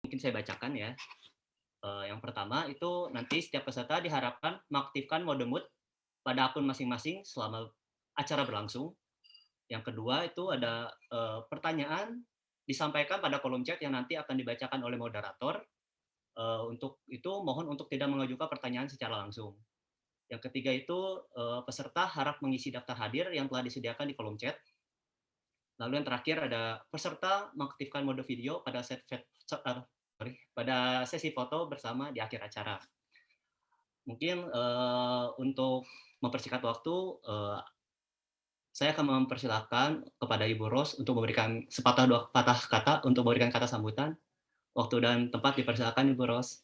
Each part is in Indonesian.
mungkin saya bacakan ya. Yang pertama itu nanti setiap peserta diharapkan mengaktifkan mode mood pada akun masing-masing selama acara berlangsung. Yang kedua itu ada pertanyaan disampaikan pada kolom chat yang nanti akan dibacakan oleh moderator. Untuk itu mohon untuk tidak mengajukan pertanyaan secara langsung. Yang ketiga itu peserta harap mengisi daftar hadir yang telah disediakan di kolom chat. Lalu yang terakhir ada peserta mengaktifkan mode video pada sesi foto bersama di akhir acara. Mungkin untuk mempersingkat waktu, saya akan mempersilahkan kepada Ibu Ros untuk memberikan sepatah dua patah kata untuk memberikan kata sambutan. Waktu dan tempat dipersilakan Ibu Ros.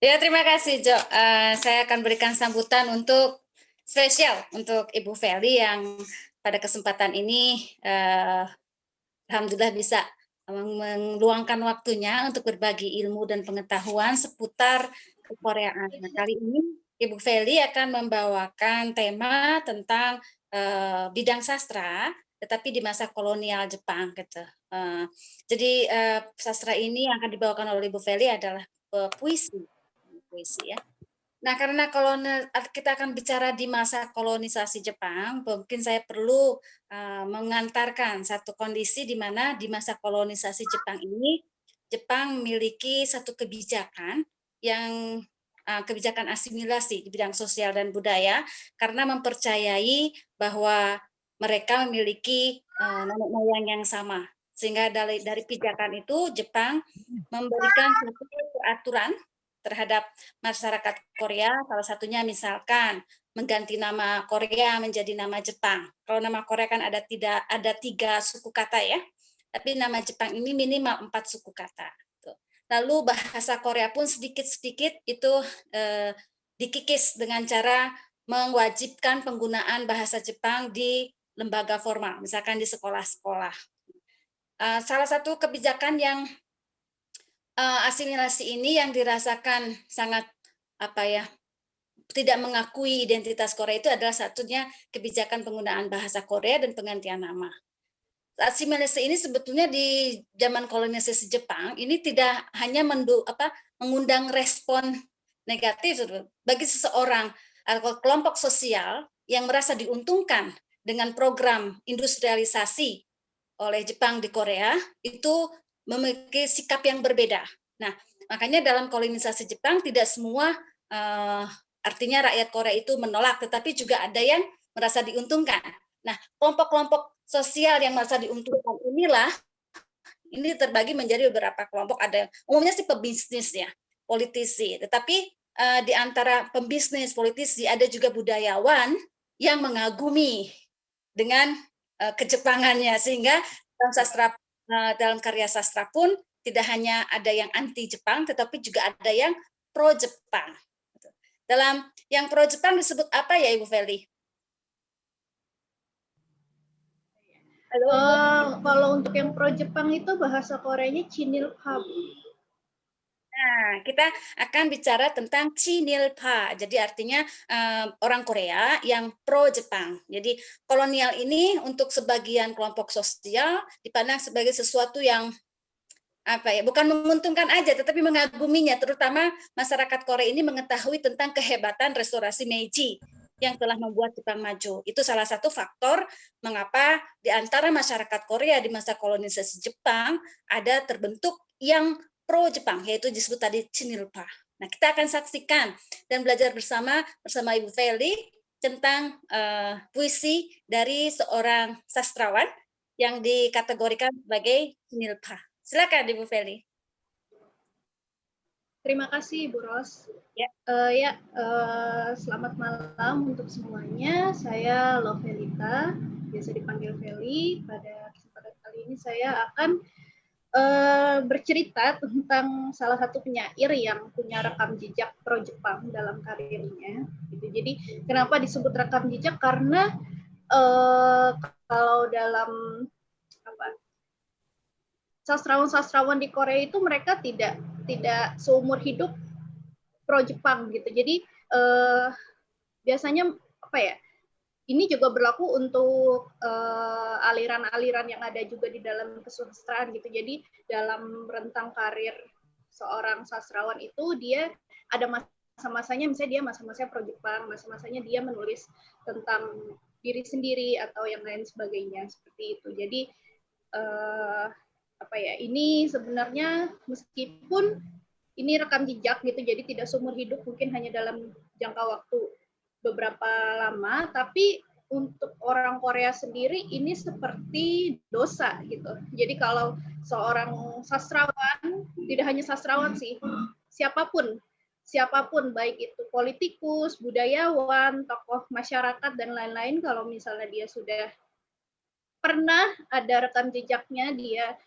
Ya, terima kasih, Jo. Saya akan berikan sambutan untuk spesial untuk Ibu Feli yang pada kesempatan ini alhamdulillah bisa meluangkan waktunya untuk berbagi ilmu dan pengetahuan seputar kekoreaan. Nah, kali ini Ibu Feli akan membawakan tema tentang bidang sastra, tetapi di masa kolonial Jepang gitu. Jadi sastra ini yang akan dibawakan oleh Ibu Feli adalah puisi ya. Nah, karena kita akan bicara di masa kolonisasi Jepang, mungkin saya perlu mengantarkan satu kondisi di mana di masa kolonisasi Jepang ini, Jepang memiliki satu kebijakan yang kebijakan asimilasi di bidang sosial dan budaya, karena mempercayai bahwa mereka memiliki nenek moyang yang sama. Sehingga dari pijakan itu, Jepang memberikan satu peraturan terhadap masyarakat Korea, salah satunya misalkan mengganti nama Korea menjadi nama Jepang. Kalau nama Korea kan ada 3 suku kata ya, tapi nama Jepang ini minimal 4 suku kata. Lalu bahasa Korea pun sedikit-sedikit itu dikikis dengan cara mewajibkan penggunaan bahasa Jepang di lembaga formal, misalkan di sekolah-sekolah. Salah satu kebijakan yang asimilasi ini yang dirasakan sangat tidak mengakui identitas Korea itu adalah satunya kebijakan penggunaan bahasa Korea dan penggantian nama. Asimilasi ini sebetulnya di zaman kolonisasi Jepang ini tidak hanya mengundang respon negatif bagi seseorang atau kelompok sosial yang merasa diuntungkan dengan program industrialisasi oleh Jepang di Korea itu memiliki sikap yang berbeda. Nah, makanya dalam kolonisasi Jepang tidak semua artinya rakyat Korea itu menolak, tetapi juga ada yang merasa diuntungkan. Nah, kelompok-kelompok sosial yang merasa diuntungkan inilah ini terbagi menjadi beberapa kelompok. Ada umumnya sih pebisnis ya, politisi. Tetapi di antara pembisnis, politisi ada juga budayawan yang mengagumi dengan kejepangannya, sehingga dalam karya sastra pun tidak hanya ada yang anti Jepang, tetapi juga ada yang pro Jepang. Dalam yang pro Jepang disebut apa ya Ibu Feli? Kalau untuk yang pro Jepang itu bahasa Koreanya Chinilpa. Nah, kita akan bicara tentang Chinilpa. Jadi artinya orang Korea yang pro Jepang. Jadi kolonial ini untuk sebagian kelompok sosial dipandang sebagai sesuatu yang bukan menguntungkan aja, tetapi mengaguminya. Terutama masyarakat Korea ini mengetahui tentang kehebatan restorasi Meiji yang telah membuat Jepang maju. Itu salah satu faktor mengapa di antara masyarakat Korea di masa kolonisasi Jepang ada terbentuk yang pro Jepang, yaitu disebut tadi Chinilpa. Nah, kita akan saksikan dan belajar bersama Ibu Feli tentang puisi dari seorang sastrawan yang dikategorikan sebagai Chinilpa. Silakan Ibu Feli. Terima kasih Ibu Ros. Ya. Selamat malam untuk semuanya. Saya Lovelita, biasa dipanggil Feli. Pada kesempatan kali ini saya akan bercerita tentang salah satu penyair yang punya rekam jejak pro Jepang dalam karirnya. Gitu. Jadi kenapa disebut rekam jejak? Karena kalau dalam sastrawan-sastrawan di Korea itu mereka tidak seumur hidup pro Jepang gitu. Jadi biasanya ini juga berlaku untuk aliran-aliran yang ada juga di dalam kesusastraan gitu. Jadi dalam rentang karir seorang sastrawan itu dia ada masa-masanya, misalnya dia masa-masanya pro Jepang, masa-masanya dia menulis tentang diri sendiri atau yang lain sebagainya seperti itu. Jadi apa ya? Ini sebenarnya meskipun ini rekam jejak gitu, jadi tidak seumur hidup, mungkin hanya dalam jangka waktu beberapa lama, tapi untuk orang Korea sendiri ini seperti dosa gitu. Jadi kalau seorang sastrawan, tidak hanya sastrawan sih, siapapun baik itu politikus, budayawan, tokoh masyarakat dan lain-lain, kalau misalnya dia sudah pernah ada rekam jejaknya dia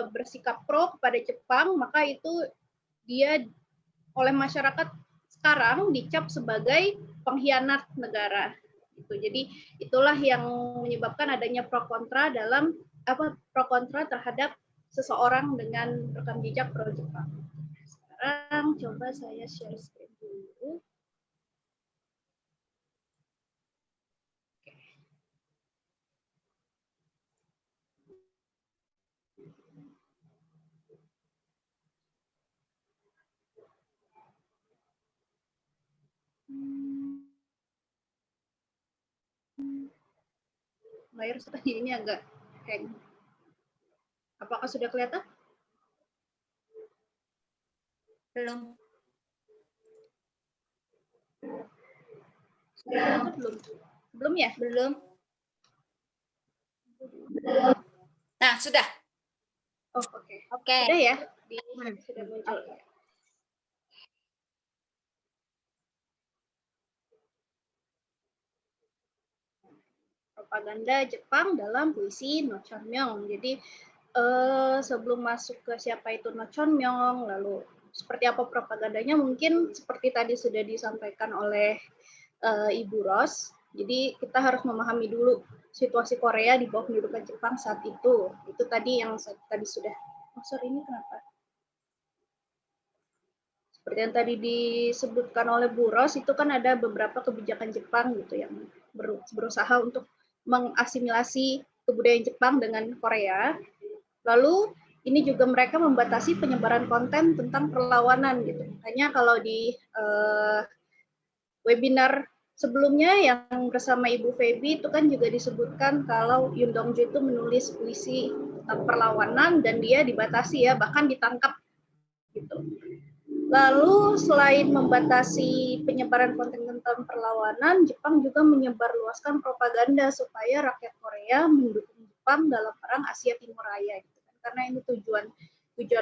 bersikap pro kepada Jepang, maka itu dia oleh masyarakat sekarang dicap sebagai pengkhianat negara. Gitu. Jadi itulah yang menyebabkan adanya pro kontra terhadap seseorang dengan rekam jejak pro Jepang. Sekarang coba saya share screen dulu. Layar seperti ini agak hang. Apakah sudah kelihatan? Belum. Sudah belum? Belum ya? Belum. Nah, sudah. Oh, oke. Oke. Sudah ya? Sudah muncul. Propaganda Jepang dalam puisi No Chonmyong. Jadi sebelum masuk ke siapa itu No Chonmyong, lalu seperti apa propagandanya, mungkin seperti tadi sudah disampaikan oleh Ibu Ros. Jadi kita harus memahami dulu situasi Korea di bawah pendudukan Jepang saat itu. Itu tadi yang tadi sudah. Oh, sorry, ini kenapa? Seperti yang tadi disebutkan oleh Bu Ros, itu kan ada beberapa kebijakan Jepang gitu yang berusaha untuk mengasimilasi kebudayaan Jepang dengan Korea. Lalu ini juga mereka membatasi penyebaran konten tentang perlawanan gitu. Makanya kalau di webinar sebelumnya yang bersama Ibu Feby itu kan juga disebutkan kalau Yoon Dong-ju itu menulis puisi tentang perlawanan dan dia dibatasi ya, bahkan ditangkap gitu. Lalu selain membatasi penyebaran konten tentang perlawanan, Jepang juga menyebarluaskan propaganda supaya rakyat Korea mendukung Jepang dalam perang Asia Timur Raya gitu kan. Karena ini tujuan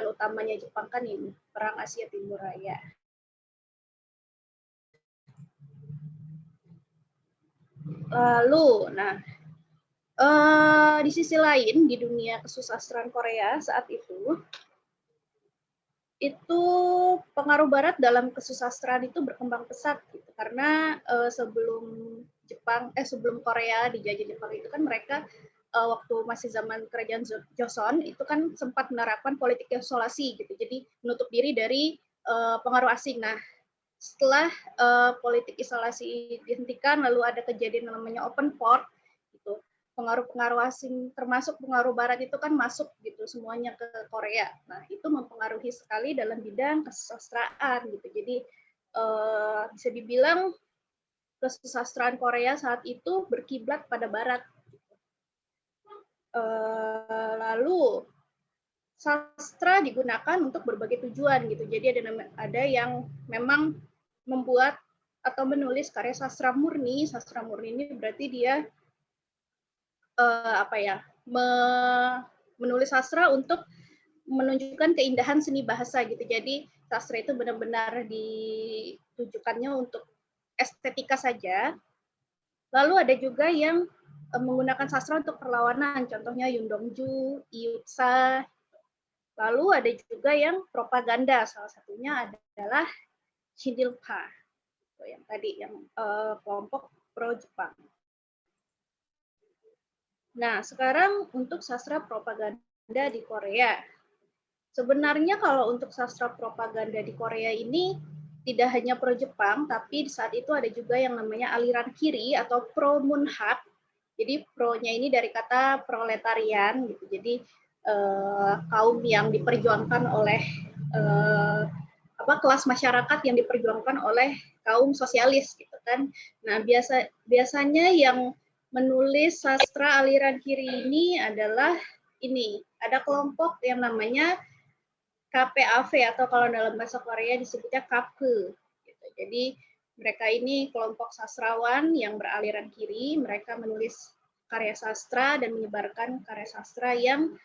utamanya Jepang kan ini, perang Asia Timur Raya. Lalu, nah, di sisi lain di dunia kesusastraan Korea saat itu pengaruh Barat dalam kesusastraan itu berkembang pesat gitu. Karena sebelum Korea dijajah Jepang itu kan mereka waktu masih zaman kerajaan Joseon itu kan sempat menerapkan politik isolasi gitu. Jadi menutup diri dari pengaruh asing. Nah, setelah politik isolasi dihentikan, lalu ada kejadian namanya open port, gitu. Pengaruh-pengaruh asing, termasuk pengaruh Barat itu kan masuk gitu semuanya ke Korea. Nah, itu mempengaruhi sekali dalam bidang kesusastraan gitu. Jadi bisa dibilang kesusastraan Korea saat itu berkiblat pada Barat. Lalu sastra digunakan untuk berbagai tujuan gitu. Jadi ada yang memang membuat atau menulis karya sastra murni. Sastra murni ini berarti dia menulis sastra untuk menunjukkan keindahan seni bahasa gitu. Jadi sastra itu benar-benar ditujukannya untuk estetika saja. Lalu ada juga yang menggunakan sastra untuk perlawanan, contohnya Yoon Dong-ju, Iutsa. Lalu ada juga yang propaganda, salah satunya adalah Chindilpa, yang tadi yang kelompok pro Jepang. Nah, sekarang untuk sastra propaganda di Korea. Sebenarnya kalau untuk sastra propaganda di Korea ini tidak hanya pro Jepang, tapi saat itu ada juga yang namanya aliran kiri atau pro Munhak. Jadi pro-nya ini dari kata proletarian gitu. Jadi kaum yang diperjuangkan oleh kelas masyarakat yang diperjuangkan oleh kaum sosialis gitu kan. Nah, biasanya yang menulis sastra aliran kiri ini adalah ini, ada kelompok yang namanya KPAV atau kalau dalam bahasa Korea disebutnya KAPKE. Gitu. Jadi mereka ini kelompok sastrawan yang beraliran kiri, mereka menulis karya sastra dan menyebarkan karya sastra yang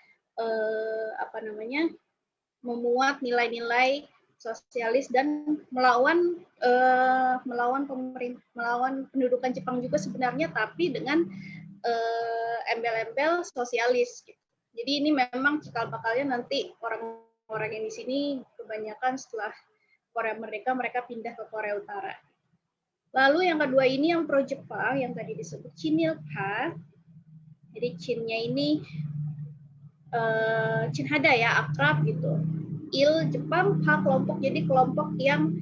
memuat nilai-nilai sosialis dan melawan pendudukan Jepang juga sebenarnya, tapi dengan embel-embel sosialis. Gitu. Jadi ini memang cikal bakalnya nanti orang-orang yang di sini kebanyakan setelah Korea merdeka mereka pindah ke Korea Utara. Lalu yang kedua ini yang pro Jepang yang tadi disebut Chinilka. Jadi Chinnya ini Chinhada ya, akrab gitu. Il Jepang, H kelompok, jadi kelompok yang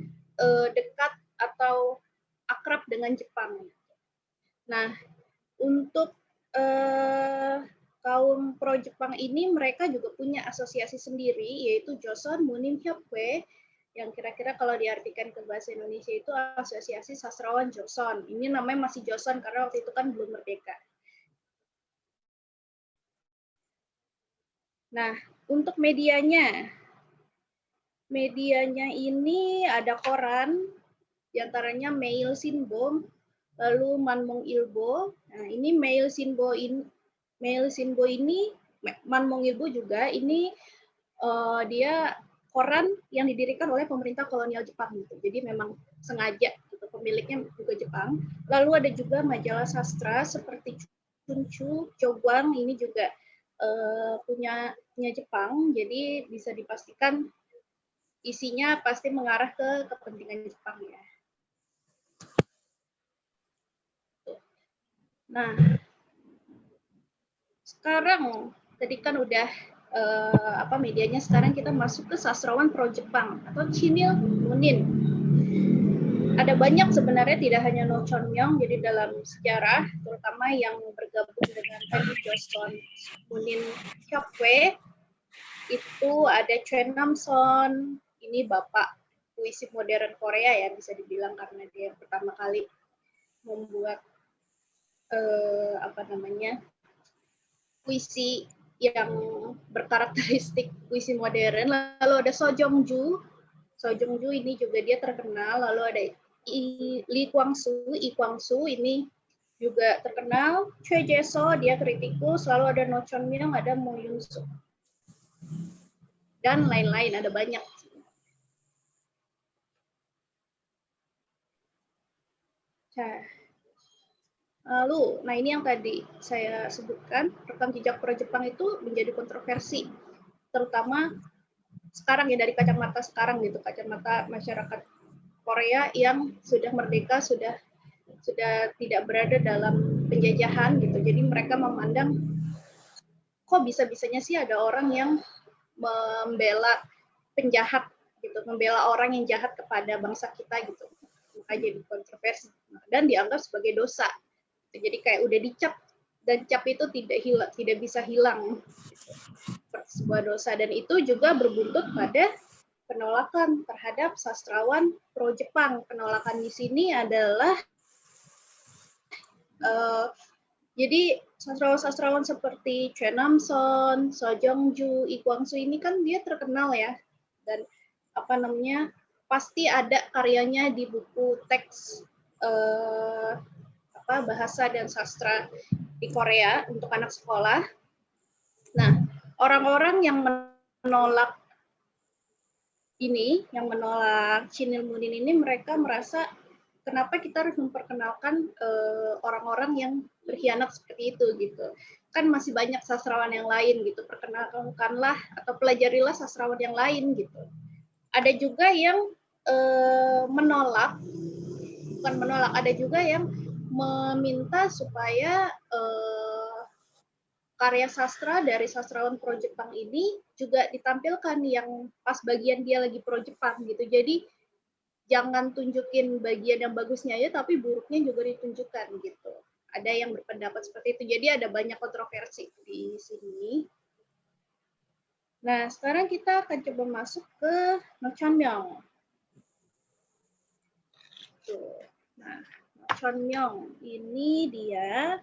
dekat atau akrab dengan Jepang. Nah, untuk kaum pro Jepang ini mereka juga punya asosiasi sendiri, yaitu Joseon Munin Hyokwe, yang kira-kira kalau diartikan ke bahasa Indonesia itu Asosiasi Sastrawan Joseon. Ini namanya masih Joseon karena waktu itu kan belum merdeka. Nah, untuk medianya ini ada koran, diantaranya Mail Sinbo, lalu Manmong Ilbo. Nah, ini Mail Sinbo ini Manmong Ilbo juga ini dia koran yang didirikan oleh pemerintah kolonial Jepang gitu. Jadi memang sengaja gitu, pemiliknya juga Jepang. Lalu ada juga majalah sastra seperti Chunchu, Chogwang, ini juga punya Jepang. Jadi bisa dipastikan isinya pasti mengarah ke kepentingan Jepang ya. Nah, sekarang tadi kan udah medianya, sekarang kita masuk ke sastrawan pro Jepang atau Chinil Munin. Ada banyak sebenarnya, tidak hanya No Chonmyong, jadi dalam sejarah terutama yang bergabung dengan tadi Joseon Munin Hyokwe itu ada Choi Namson, ini bapak puisi modern Korea ya bisa dibilang karena dia pertama kali membuat puisi yang berkarakteristik puisi modern. Lalu ada So Jongju ini juga dia terkenal. Lalu ada Lee Kwangsu ini juga terkenal. Choi Jae-so dia kritikus. Lalu ada No Chonmyong, ada Mo Yoon-suk. Dan lain-lain, ada banyak. Lalu, nah ini yang tadi saya sebutkan, rekam jejak pro Jepang itu menjadi kontroversi, terutama sekarang ya, dari kacamata sekarang gitu, kacamata masyarakat Korea yang sudah merdeka, sudah tidak berada dalam penjajahan gitu. Jadi mereka memandang kok bisa-bisanya sih ada orang yang membela penjahat gitu, membela orang yang jahat kepada bangsa kita gitu. Makanya jadi kontroversi dan dianggap sebagai dosa. Jadi kayak udah dicap, dan cap itu tidak bisa hilang gitu. Seperti sebuah dosa, dan itu juga berbuntut pada penolakan terhadap sastrawan pro Jepang. Penolakan di sini adalah jadi sastrawan-sastrawan seperti Choi Namson, So Jongju, Lee Kwangsu ini kan dia terkenal ya, dan pasti ada karyanya di buku teks bahasa dan sastra di Korea untuk anak sekolah. Nah, orang-orang yang menolak Chinil Munin ini, mereka merasa kenapa kita harus memperkenalkan orang-orang yang berkhianat seperti itu gitu. Kan masih banyak sastrawan yang lain gitu, perkenalkanlah atau pelajarilah sastrawan yang lain gitu. Ada juga yang ada juga yang meminta supaya karya sastra dari sastrawan pro Jepang ini juga ditampilkan yang pas bagian dia lagi pro Jepang gitu. Jadi jangan tunjukin bagian yang bagusnya ya, tapi buruknya juga ditunjukkan gitu. Ada yang berpendapat seperti itu. Jadi ada banyak kontroversi di sini. Nah, sekarang kita akan coba masuk ke Nochonmyeong. Nah, Nochonmyeong ini dia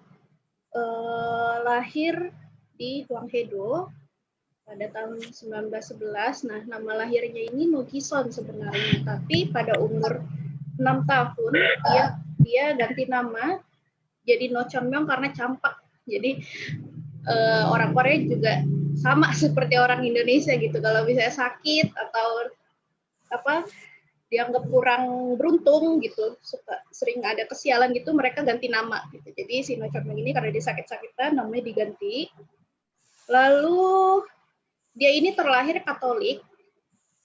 lahir di Hwanghae-do pada tahun 1911. Nah, nama lahirnya ini Nogison sebenarnya, tapi pada umur 6 tahun dia ganti nama jadi Nochonmyeong karena campak. Jadi orang Korea juga sama seperti orang Indonesia gitu. Kalau misalnya sakit atau apa dianggap kurang beruntung gitu, sering ada kesialan gitu, mereka ganti nama gitu. Jadi si Nochonmyeong ini karena dia sakit-sakitan namanya diganti. Lalu dia ini terlahir Katolik.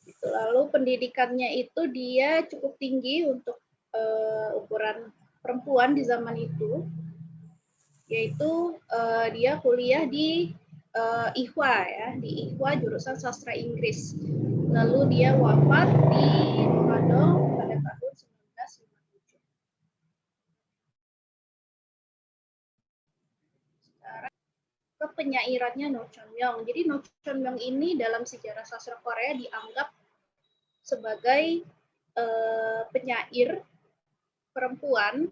Gitu. Lalu pendidikannya itu dia cukup tinggi untuk ukuran perempuan di zaman itu, yaitu dia kuliah di IHWA ya, di IHWA jurusan sastra Inggris. Lalu dia wafat di Padang pada tahun 1957. Sekarang ke penyairannya Nochonmyeong. Jadi Nochonmyeong ini dalam sejarah sastra Korea dianggap sebagai penyair perempuan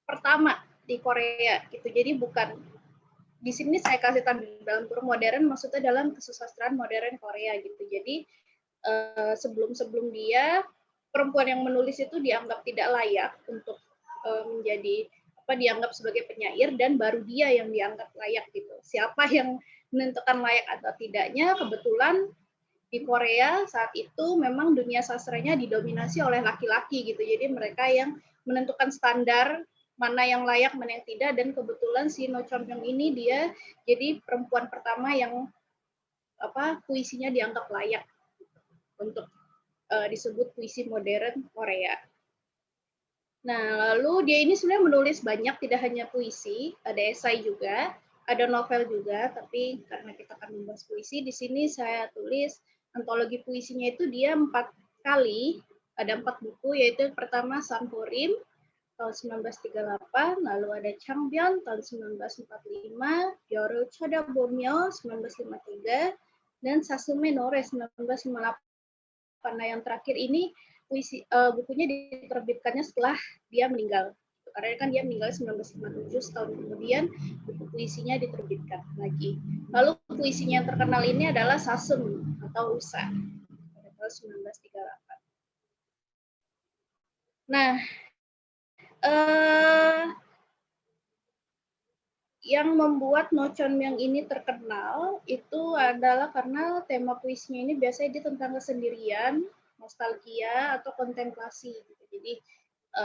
pertama di Korea gitu. Jadi bukan di sini saya kasih tanda dalam kurung modern, maksudnya dalam kesusastraan modern Korea gitu. Jadi sebelum dia perempuan yang menulis itu dianggap tidak layak untuk menjadi dianggap sebagai penyair, dan baru dia yang dianggap layak gitu. Siapa yang menentukan layak atau tidaknya, kebetulan di Korea saat itu memang dunia sastranya didominasi oleh laki-laki gitu. Jadi mereka yang menentukan standar mana yang layak, mana yang tidak, dan kebetulan si Nochonmyeong ini dia jadi perempuan pertama yang puisinya dianggap layak untuk disebut puisi modern Korea. Nah, lalu dia ini sebenarnya menulis banyak, tidak hanya puisi, ada esai juga, ada novel juga, tapi karena kita akan membahas puisi, di sini saya tulis antologi puisinya itu dia 4 kali, ada 4 buku, yaitu pertama Sanhorim tahun 1938, lalu ada Changbyeon tahun 1945, Gyeorul Chodabomyo 1953, dan Sasume Nore 1958. Nah, yang terakhir ini bukunya diterbitkannya setelah dia meninggal. Karena kan dia meninggal 1957, setahun kemudian buku puisinya diterbitkan lagi. Lalu puisinya yang terkenal ini adalah Sasum atau Usa pada tahun 1938. Nah, yang membuat Nochonmyeong ini terkenal itu adalah karena tema puisinya ini biasanya dia tentang kesendirian, nostalgia atau kontemplasi gitu. Jadi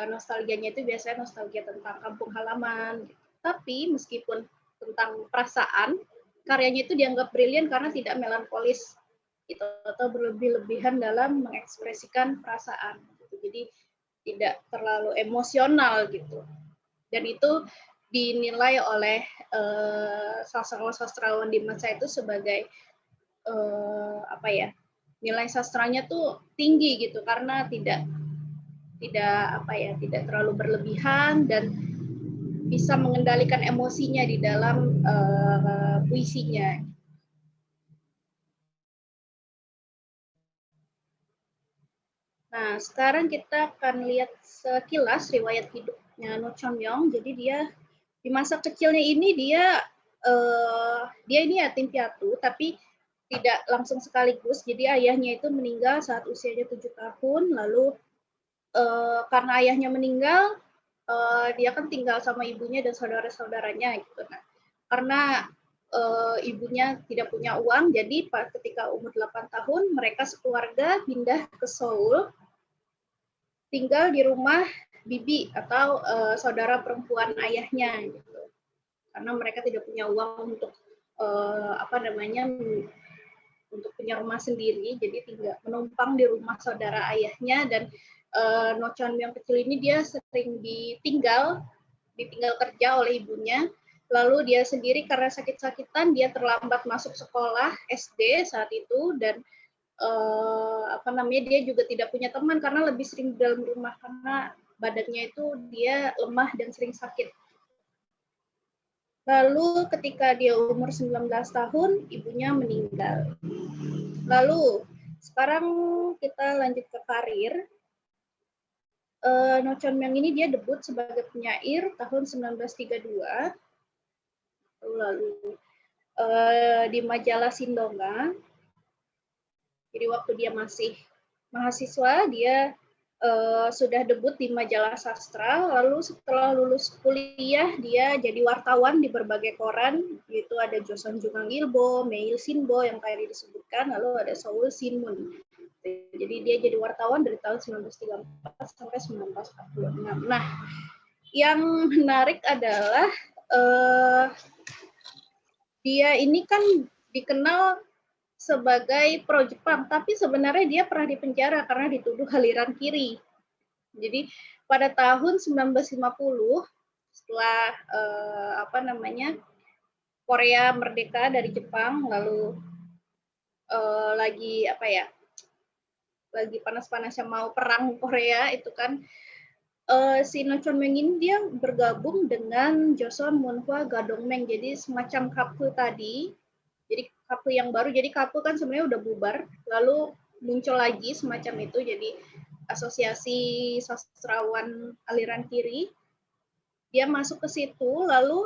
nostalgianya itu biasanya nostalgia tentang kampung halaman gitu. Tapi meskipun tentang perasaan, karyanya itu dianggap brilian karena tidak melankolis gitu, atau berlebih-lebihan dalam mengekspresikan perasaan gitu. Jadi tidak terlalu emosional gitu. Dan itu dinilai oleh sastrawan di masa itu sebagai nilai sastranya tuh tinggi gitu, karena tidak terlalu berlebihan dan bisa mengendalikan emosinya di dalam puisinya. Nah, sekarang kita akan lihat sekilas riwayat hidupnya Nochonmyeong. Jadi dia di masa kecilnya ini dia ini yatim piatu, tapi tidak langsung sekaligus. Jadi ayahnya itu meninggal saat usianya 7 tahun. Lalu karena ayahnya meninggal, dia kan tinggal sama ibunya dan saudara-saudaranya gitu. Nah, karena ibunya tidak punya uang, jadi ketika umur 8 tahun mereka sekeluarga pindah ke Seoul, tinggal di rumah bibi atau saudara perempuan ayahnya gitu. Karena mereka tidak punya uang untuk untuk punya rumah sendiri, jadi tinggal menumpang di rumah saudara ayahnya. Dan Nochonmyeong kecil ini dia sering ditinggal kerja oleh ibunya. Lalu dia sendiri karena sakit-sakitan dia terlambat masuk sekolah SD saat itu, dan dia juga tidak punya teman karena lebih sering di dalam rumah karena badannya itu dia lemah dan sering sakit. Lalu ketika dia umur 19 tahun, ibunya meninggal. Lalu sekarang kita lanjut ke karir. No Chon Myung ini dia debut sebagai penyair tahun 1932. Lalu di majalah Sindonga. Jadi waktu dia masih mahasiswa, dia sudah debut di majalah sastra. Lalu setelah lulus kuliah, dia jadi wartawan di berbagai koran, yaitu ada Joseon Jungang Ilbo, Mail Sinbo yang tadi disebutkan, lalu ada Seoul Sinmun. Jadi dia jadi wartawan dari tahun 1934 sampai 1946. Nah, yang menarik adalah dia ini kan dikenal sebagai pro Jepang, tapi sebenarnya dia pernah dipenjara karena dituduh aliran kiri. Jadi pada tahun 1950 setelah Korea merdeka dari Jepang, lalu lagi panas-panasnya mau perang Korea itu kan, si No Chon Myung ini dia bergabung dengan Joseon Munhwa Gadongmeng, jadi semacam KAPU tadi. Jadi KAPU yang baru, jadi KAPU kan sebenarnya udah bubar, lalu muncul lagi semacam itu, jadi asosiasi sastrawan aliran kiri. Dia masuk ke situ, lalu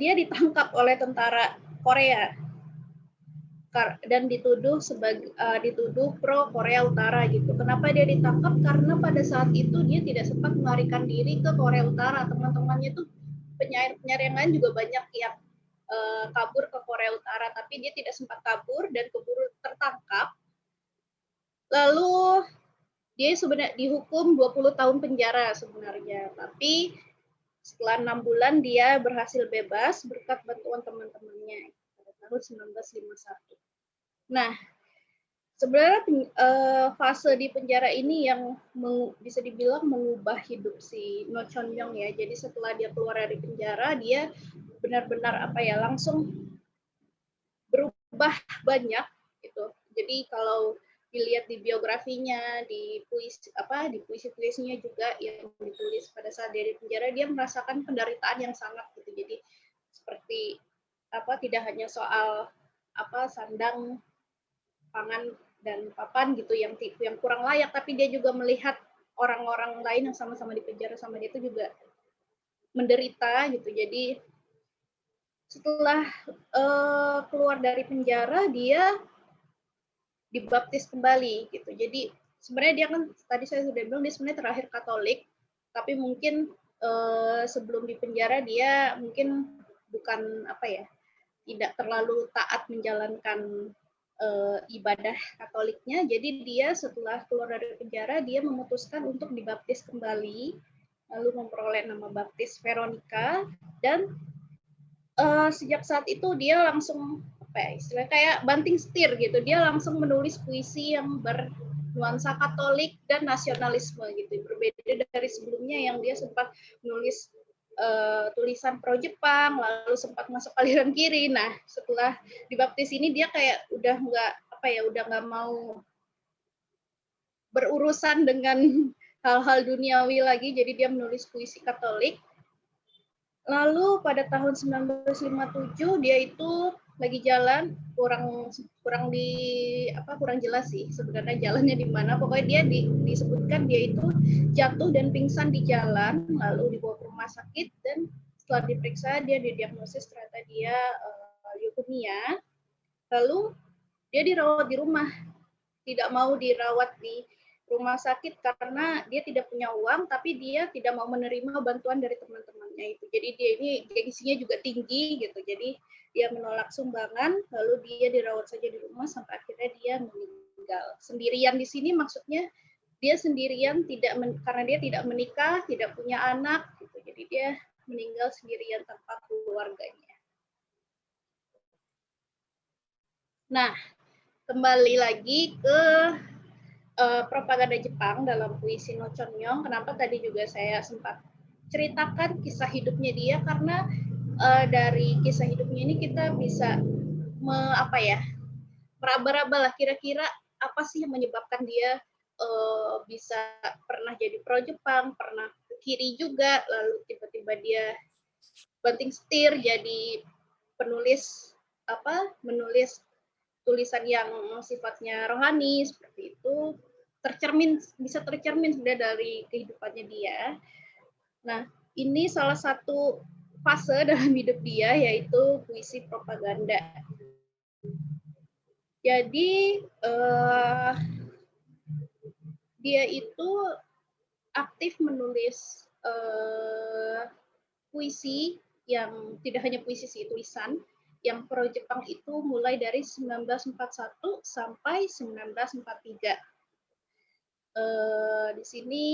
dia ditangkap oleh tentara Korea dan dituduh pro Korea Utara gitu. Kenapa dia ditangkap? Karena pada saat itu dia tidak sempat melarikan diri ke Korea Utara. Teman-temannya tuh penyair-penyair yang lain juga banyak yang kabur ke Korea Utara, tapi dia tidak sempat kabur dan keburu tertangkap. Lalu dia sebenarnya dihukum 20 tahun penjara sebenarnya, tapi setelah 6 bulan dia berhasil bebas berkat bantuan teman-temannya pada tahun 1951. Nah, sebenarnya fase di penjara ini yang bisa dibilang mengubah hidup si No Chon Myung ya. Jadi setelah dia keluar dari penjara, dia benar-benar langsung berubah banyak gitu. Jadi kalau dilihat di biografinya, di puisi-puisinya juga yang ditulis pada saat dia di penjara, dia merasakan penderitaan yang sangat gitu. Jadi seperti tidak hanya soal sandang, pangan dan papan gitu yang kurang layak, tapi dia juga melihat orang-orang lain yang sama-sama di penjara sama dia itu juga menderita gitu. Jadi setelah keluar dari penjara, dia dibaptis kembali gitu. Jadi sebenarnya dia kan tadi saya sudah bilang dia sebenarnya terakhir Katolik, tapi mungkin sebelum di penjara dia mungkin bukan tidak terlalu taat menjalankan ibadah Katoliknya. Jadi dia setelah keluar dari penjara dia memutuskan untuk dibaptis kembali, lalu memperoleh nama baptis Veronica, dan sejak saat itu dia langsung istilahnya kayak banting setir gitu. Dia langsung menulis puisi yang bernuansa Katolik dan nasionalisme gitu. Berbeda dari sebelumnya yang dia sempat menulis tulisan pro Jepang, lalu sempat masuk aliran kiri. Nah, setelah dibaptis ini dia kayak udah nggak mau berurusan dengan hal-hal duniawi lagi. Jadi dia menulis puisi Katolik. Lalu pada tahun 1957 dia itu lagi jalan, kurang jelas sih sebenarnya jalannya di mana. Pokoknya dia disebutkan dia itu jatuh dan pingsan di jalan, lalu dibawa ke rumah sakit, dan setelah diperiksa dia didiagnosis ternyata dia leukemia. Lalu dia dirawat di rumah, tidak mau dirawat di rumah sakit karena dia tidak punya uang, tapi dia tidak mau menerima bantuan dari teman-temannya itu. Jadi dia ini gengsinya juga tinggi gitu. Jadi dia menolak sumbangan, lalu dia dirawat saja di rumah sampai akhirnya dia meninggal. Sendirian di sini maksudnya dia sendirian karena dia tidak menikah, tidak punya anak gitu. Jadi dia meninggal sendirian tanpa keluarganya. Nah, kembali lagi ke propaganda Jepang dalam puisi No Chon Myung. Kenapa tadi juga saya sempat ceritakan kisah hidupnya dia, karena dari kisah hidupnya ini kita bisa meraba-raba lah kira-kira apa sih yang menyebabkan dia bisa pernah jadi pro Jepang, pernah ke kiri juga, lalu tiba-tiba dia banting setir jadi penulis menulis tulisan yang sifatnya rohani seperti itu, bisa tercermin sebenarnya dari kehidupannya dia. Nah, ini salah satu fase dalam hidup dia yaitu puisi propaganda. Jadi dia itu aktif menulis puisi yang tidak hanya puisi sih, tulisan yang pro Jepang itu mulai dari 1941 sampai 1943. Di sini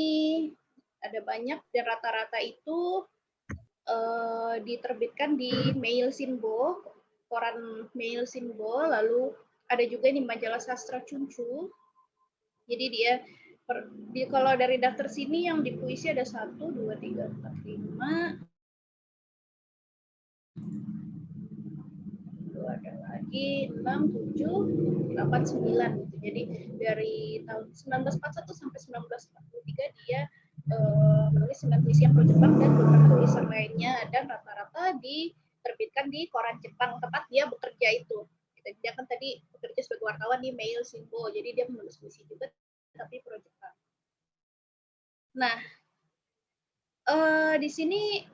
ada banyak dan rata-rata itu diterbitkan di Mail Sinbo, koran Mail Sinbo, lalu ada juga di majalah sastra Chunchu. Jadi dia kalau dari daftar sini yang di puisi ada 1, 2, 3, 4, 5. Ada lagi 6, 7, 8, 9 gitu. Jadi dari tahun 1941 sampai 1943 dia menulis 9 puisi yang pro Jepang dan beberapa tulisan lainnya, dan rata-rata diterbitkan di koran Jepang tempat dia bekerja itu. Dia kan tadi bekerja sebagai wartawan di Mail Sinbo, jadi dia menulis puisi juga tapi pro Jepang. Nah, di sini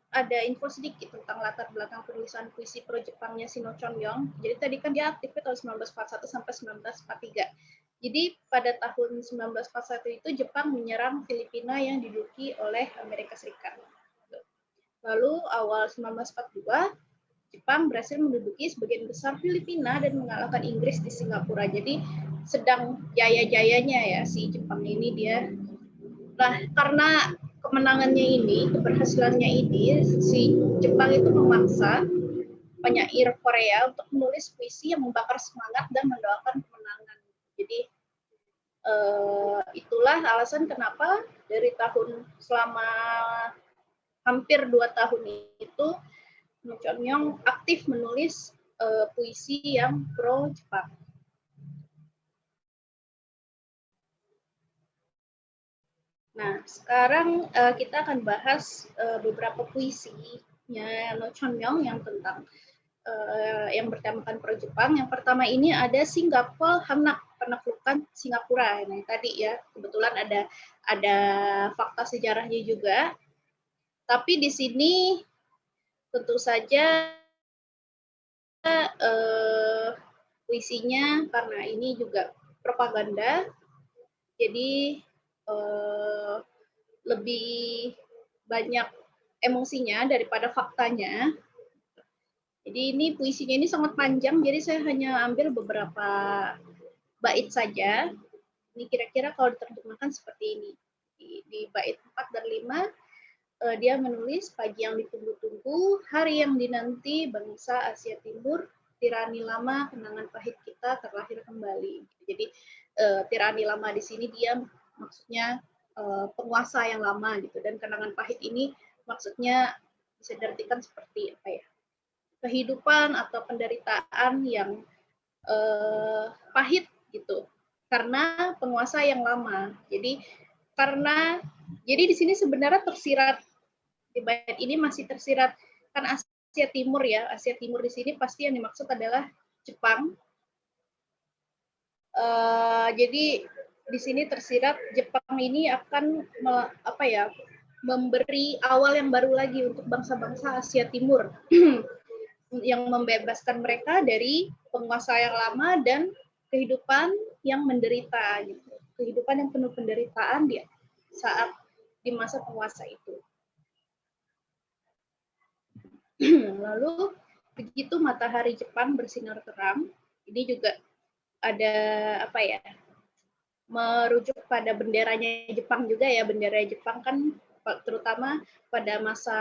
ada info sedikit tentang latar belakang penulisan puisi pro Jepangnya Shino Chonyong. Jadi tadi kan dia aktifnya tahun 1941 sampai 1943. Jadi pada tahun 1941 itu Jepang menyerang Filipina yang diduduki oleh Amerika Serikat. Lalu awal 1942 Jepang berhasil menduduki sebagian besar Filipina dan mengalahkan Inggris di Singapura. Jadi sedang jaya-jayanya ya si Jepang ini dia. Nah, karena kemenangannya ini, keberhasilannya ini, si Jepang itu memaksa penyair Korea untuk menulis puisi yang membakar semangat dan mendoakan kemenangan. Jadi itulah alasan kenapa dari selama hampir 2 tahun itu Chonyong aktif menulis puisi yang pro Jepang. Nah, sekarang kita akan bahas beberapa puisinya No Chonyong yang tentang yang bertemakan pro Jepang. Yang pertama ini ada Singgapol Hanak, penaklukan Singapura. Nah, tadi ya kebetulan ada fakta sejarahnya juga. Tapi di sini tentu saja puisinya karena ini juga propaganda, jadi lebih banyak emosinya daripada faktanya. Jadi ini puisinya ini sangat panjang, jadi saya hanya ambil beberapa bait saja. Ini kira-kira kalau diterjemahkan seperti ini. Di bait 4 dan 5, dia menulis pagi yang ditunggu-tunggu, hari yang dinanti bangsa Asia Timur, tirani lama, kenangan pahit kita terlahir kembali. Jadi tirani lama di sini dia maksudnya penguasa yang lama gitu, dan kenangan pahit ini maksudnya bisa diartikan seperti apa ya, kehidupan atau penderitaan yang pahit gitu karena penguasa yang lama. Jadi di sini sebenarnya tersirat di bait ini masih tersirat kan Asia Timur ya. Asia Timur di sini pasti yang dimaksud adalah Jepang. Jadi di sini tersirat Jepang ini akan memberi awal yang baru lagi untuk bangsa-bangsa Asia Timur yang membebaskan mereka dari penguasa yang lama dan kehidupan yang menderita gitu. Kehidupan yang penuh penderitaan di masa penguasa itu. Lalu begitu matahari Jepang bersinar terang, ini juga ada merujuk pada benderanya Jepang juga ya. Bendera Jepang kan terutama pada masa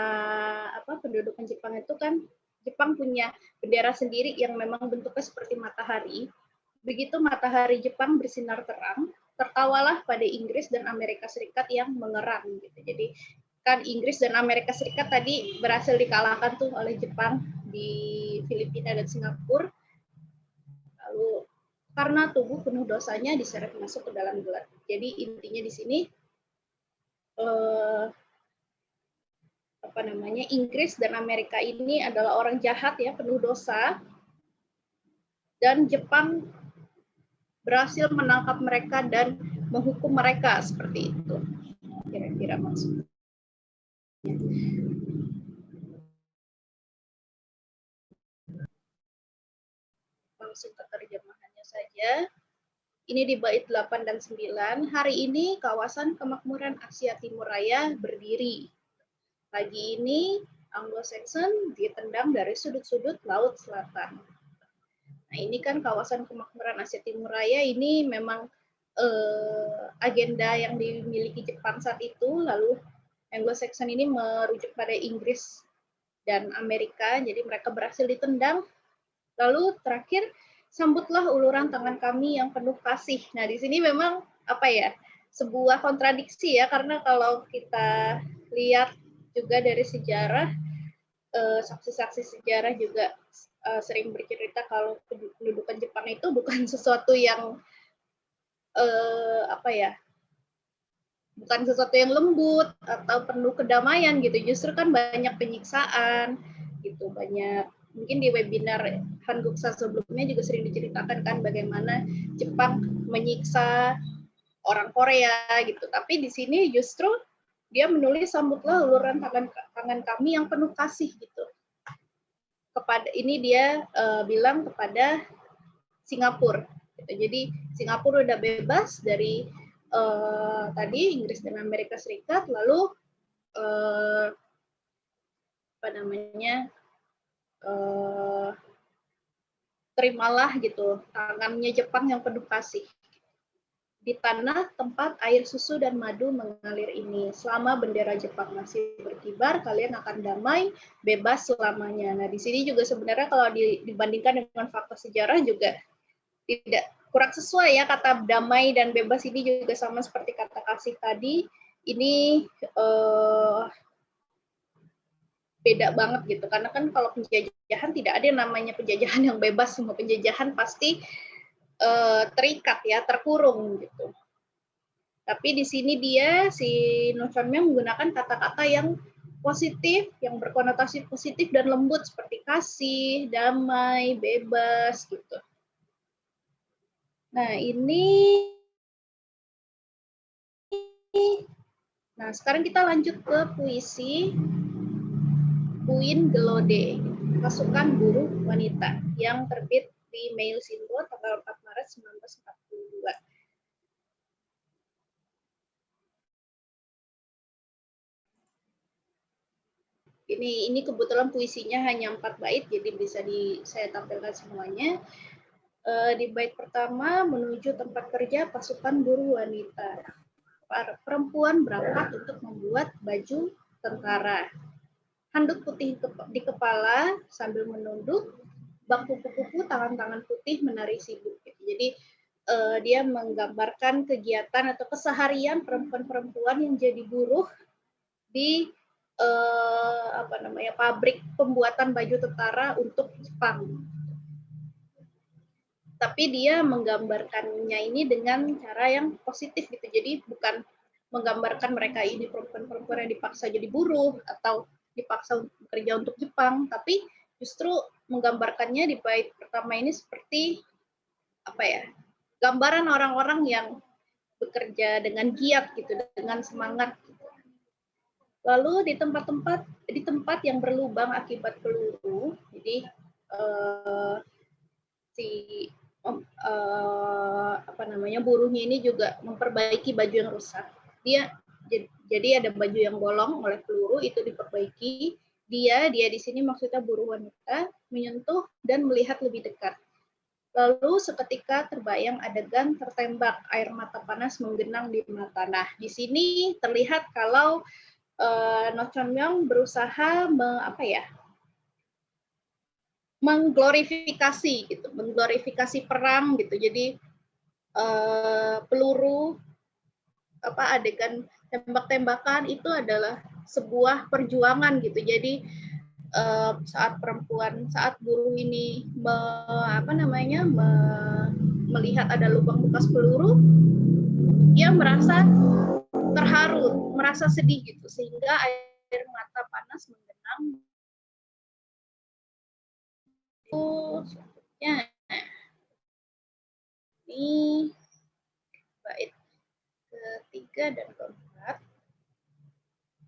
pendudukan Jepang itu kan Jepang punya bendera sendiri yang memang bentuknya seperti matahari. Begitu matahari Jepang bersinar terang, tertawalah pada Inggris dan Amerika Serikat yang mengerang gitu. Jadi kan Inggris dan Amerika Serikat tadi berhasil dikalahkan tuh oleh Jepang di Filipina dan Singapura. Lalu karena tubuh penuh dosanya diseret masuk ke dalam gelap. Jadi intinya di sini Inggris dan Amerika ini adalah orang jahat ya, penuh dosa, dan Jepang berhasil menangkap mereka dan menghukum mereka seperti itu. Kira-kira maksudnya. Langsung ke terjemahannya saja. Ini di bait 8 dan 9. Hari ini kawasan kemakmuran Asia Timur Raya berdiri. Pagi ini Anglo-Saxon ditendang dari sudut-sudut Laut Selatan. Nah, ini kan kawasan kemakmuran Asia Timur Raya ini memang agenda yang dimiliki Jepang saat itu, lalu Anglo-Saxon ini merujuk pada Inggris dan Amerika, jadi mereka berhasil ditendang. Lalu terakhir, sambutlah uluran tangan kami yang penuh kasih. Nah, di sini memang sebuah kontradiksi ya, karena kalau kita lihat juga dari sejarah, saksi-saksi sejarah juga sering bercerita kalau pendudukan Jepang itu bukan sesuatu yang bukan sesuatu yang lembut atau penuh kedamaian gitu. Justru kan banyak penyiksaan gitu, banyak. Mungkin di webinar Hanguksa sebelumnya juga sering diceritakan kan bagaimana Jepang menyiksa orang Korea gitu. Tapi di sini justru dia menulis sambutlah uluran tangan kami yang penuh kasih gitu. Kepada ini dia bilang kepada Singapura. Gitu. Jadi Singapura udah bebas dari tadi Inggris dan Amerika Serikat, lalu terimalah gitu tangannya Jepang yang penuh kasih di tanah tempat air susu dan madu mengalir ini. Selama bendera Jepang masih berkibar, kalian akan damai, bebas selamanya. Nah, di sini juga sebenarnya kalau dibandingkan dengan fakta sejarah juga tidak kurang sesuai ya, kata damai dan bebas ini juga sama seperti kata kasih tadi. Ini beda banget gitu, karena kan kalau penjajahan tidak ada yang namanya penjajahan yang bebas, semua penjajahan pasti terikat ya, terkurung gitu. Tapi di sini dia si No Chon Myung menggunakan kata-kata yang positif, yang berkonotasi positif dan lembut seperti kasih, damai, bebas gitu. Nah, sekarang kita lanjut ke puisi Puin Gelode, Pasukan Buruh Wanita, yang terbit di Mail Sinbo tanggal 4 Maret 1942. Ini kebetulan puisinya hanya 4 bait, jadi bisa saya tampilkan semuanya. Di bait pertama, menuju tempat kerja pasukan buruh wanita. Perempuan berangkat untuk membuat baju tentara. Handuk putih di kepala sambil menunduk, bak kupu-kupu, tangan-tangan putih menari sibuk. Jadi dia menggambarkan kegiatan atau keseharian perempuan-perempuan yang jadi buruh di pabrik pembuatan baju tentara untuk Jepang. Tapi dia menggambarkannya ini dengan cara yang positif gitu. Jadi bukan menggambarkan mereka ini perempuan-perempuan yang dipaksa jadi buruh atau dipaksa bekerja untuk Jepang, tapi justru menggambarkannya di bait pertama ini seperti gambaran orang-orang yang bekerja dengan giat gitu, dengan semangat. Lalu di tempat yang berlubang akibat peluru, jadi buruhnya ini juga memperbaiki baju yang rusak. Jadi ada baju yang bolong oleh peluru, itu diperbaiki. Dia di sini maksudnya buruh wanita, menyentuh dan melihat lebih dekat. Lalu seketika terbayang adegan tertembak, air mata panas menggenang di mata. Nah, di sini terlihat kalau No Chon Myung berusaha mengglorifikasi gitu, mengglorifikasi perang gitu. Jadi peluru adegan tembak-tembakan itu adalah sebuah perjuangan gitu. Jadi saat buruh ini melihat ada lubang bekas peluru, dia merasa terharu, merasa sedih gitu, sehingga air mata panas menggenang. Selanjutnya, ini bait ketiga dan keempat.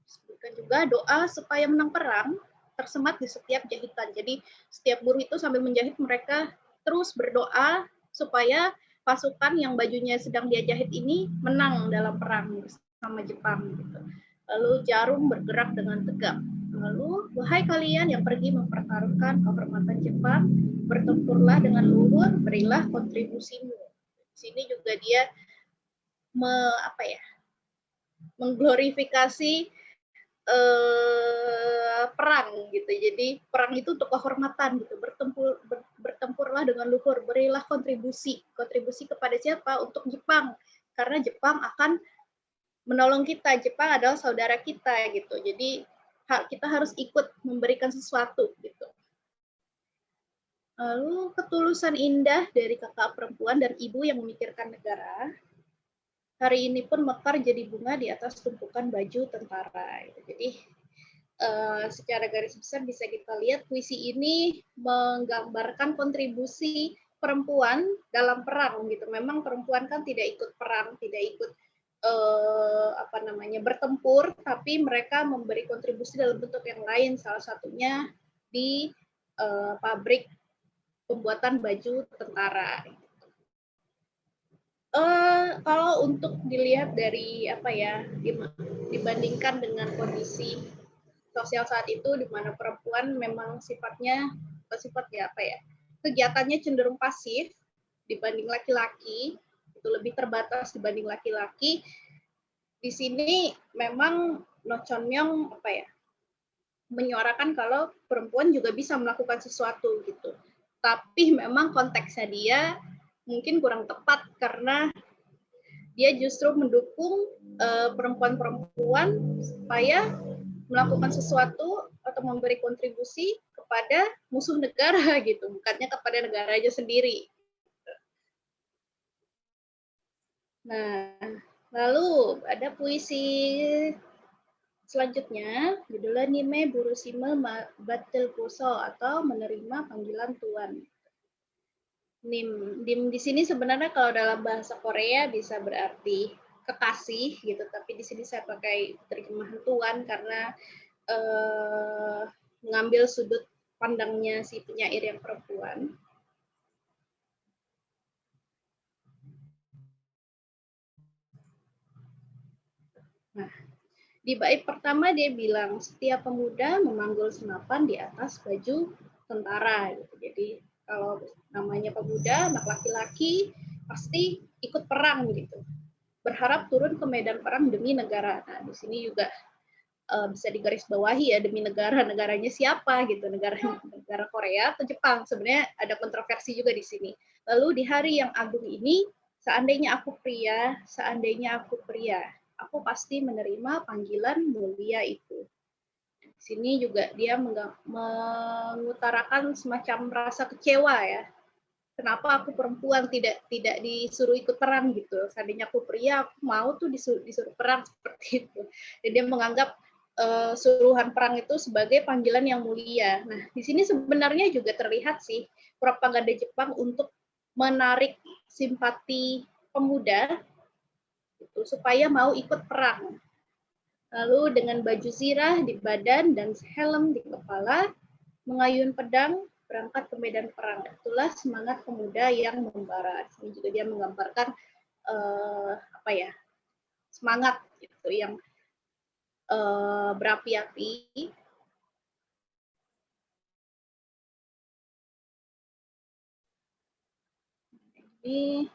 Sebutkan juga doa supaya menang perang tersemat di setiap jahitan. Jadi setiap buruh itu sambil menjahit, mereka terus berdoa supaya pasukan yang bajunya sedang dia jahit ini menang dalam perang bersama Jepang. Gitu. Lalu jarum bergerak dengan tegak. Lalu, wahai kalian yang pergi mempertaruhkan kehormatan Jepang, bertempurlah dengan luhur, berilah kontribusimu. Di sini juga dia mengglorifikasi perang gitu. Jadi perang itu untuk kehormatan gitu. Bertempurlah dengan luhur, berilah kontribusi. Kontribusi kepada siapa? Untuk Jepang. Karena Jepang akan menolong kita. Jepang adalah saudara kita gitu. Jadi kita harus ikut memberikan sesuatu gitu. Lalu ketulusan indah dari kakak perempuan dan ibu yang memikirkan negara. Hari ini pun mekar jadi bunga di atas tumpukan baju tentara. Jadi secara garis besar bisa kita lihat puisi ini menggambarkan kontribusi perempuan dalam perang gitu. Memang perempuan kan tidak ikut perang, tidak ikut bertempur, tapi mereka memberi kontribusi dalam bentuk yang lain. Salah satunya di pabrik pembuatan baju tentara. Kalau untuk dilihat dari dibandingkan dengan kondisi sosial saat itu, di mana perempuan memang kegiatannya cenderung pasif dibanding laki-laki, itu lebih terbatas dibanding laki-laki. Di sini memang Noh Chon-myong menyuarakan kalau perempuan juga bisa melakukan sesuatu gitu. Tapi memang konteksnya dia mungkin kurang tepat karena dia justru mendukung perempuan-perempuan supaya melakukan sesuatu atau memberi kontribusi kepada musuh negara gitu, bukannya kepada negaranya sendiri. Nah, lalu ada puisi selanjutnya, judulnya Nime Burusime Batel Poso atau menerima panggilan Tuan. Nim di sini sebenarnya kalau dalam bahasa Korea bisa berarti kekasih gitu, tapi di sini saya pakai terjemahan Tuan karena mengambil sudut pandangnya si penyair yang perempuan. Nah, di bait pertama dia bilang setiap pemuda memanggul senapan di atas baju tentara gitu. Jadi kalau namanya pemuda, anak laki-laki pasti ikut perang gitu. Berharap turun ke medan perang demi negara. Nah, di sini juga bisa digarisbawahi ya, demi negara, negaranya siapa gitu, negara Korea atau Jepang. Sebenarnya ada kontroversi juga di sini. Lalu di hari yang agung ini, seandainya aku pria, aku pasti menerima panggilan mulia itu. Di sini juga dia mengutarakan semacam rasa kecewa ya. Kenapa aku perempuan tidak disuruh ikut perang gitu. Seandainya aku pria, aku mau tuh disuruh perang seperti itu. Dan dia menganggap suruhan perang itu sebagai panggilan yang mulia. Nah, di sini sebenarnya juga terlihat sih propaganda Jepang untuk menarik simpati pemuda itu supaya mau ikut perang. Lalu dengan baju zirah di badan dan helm di kepala, mengayun pedang berangkat ke medan perang. Itulah semangat pemuda yang membara. Ini juga dia menggambarkan semangat gitu yang berapi-api. Ini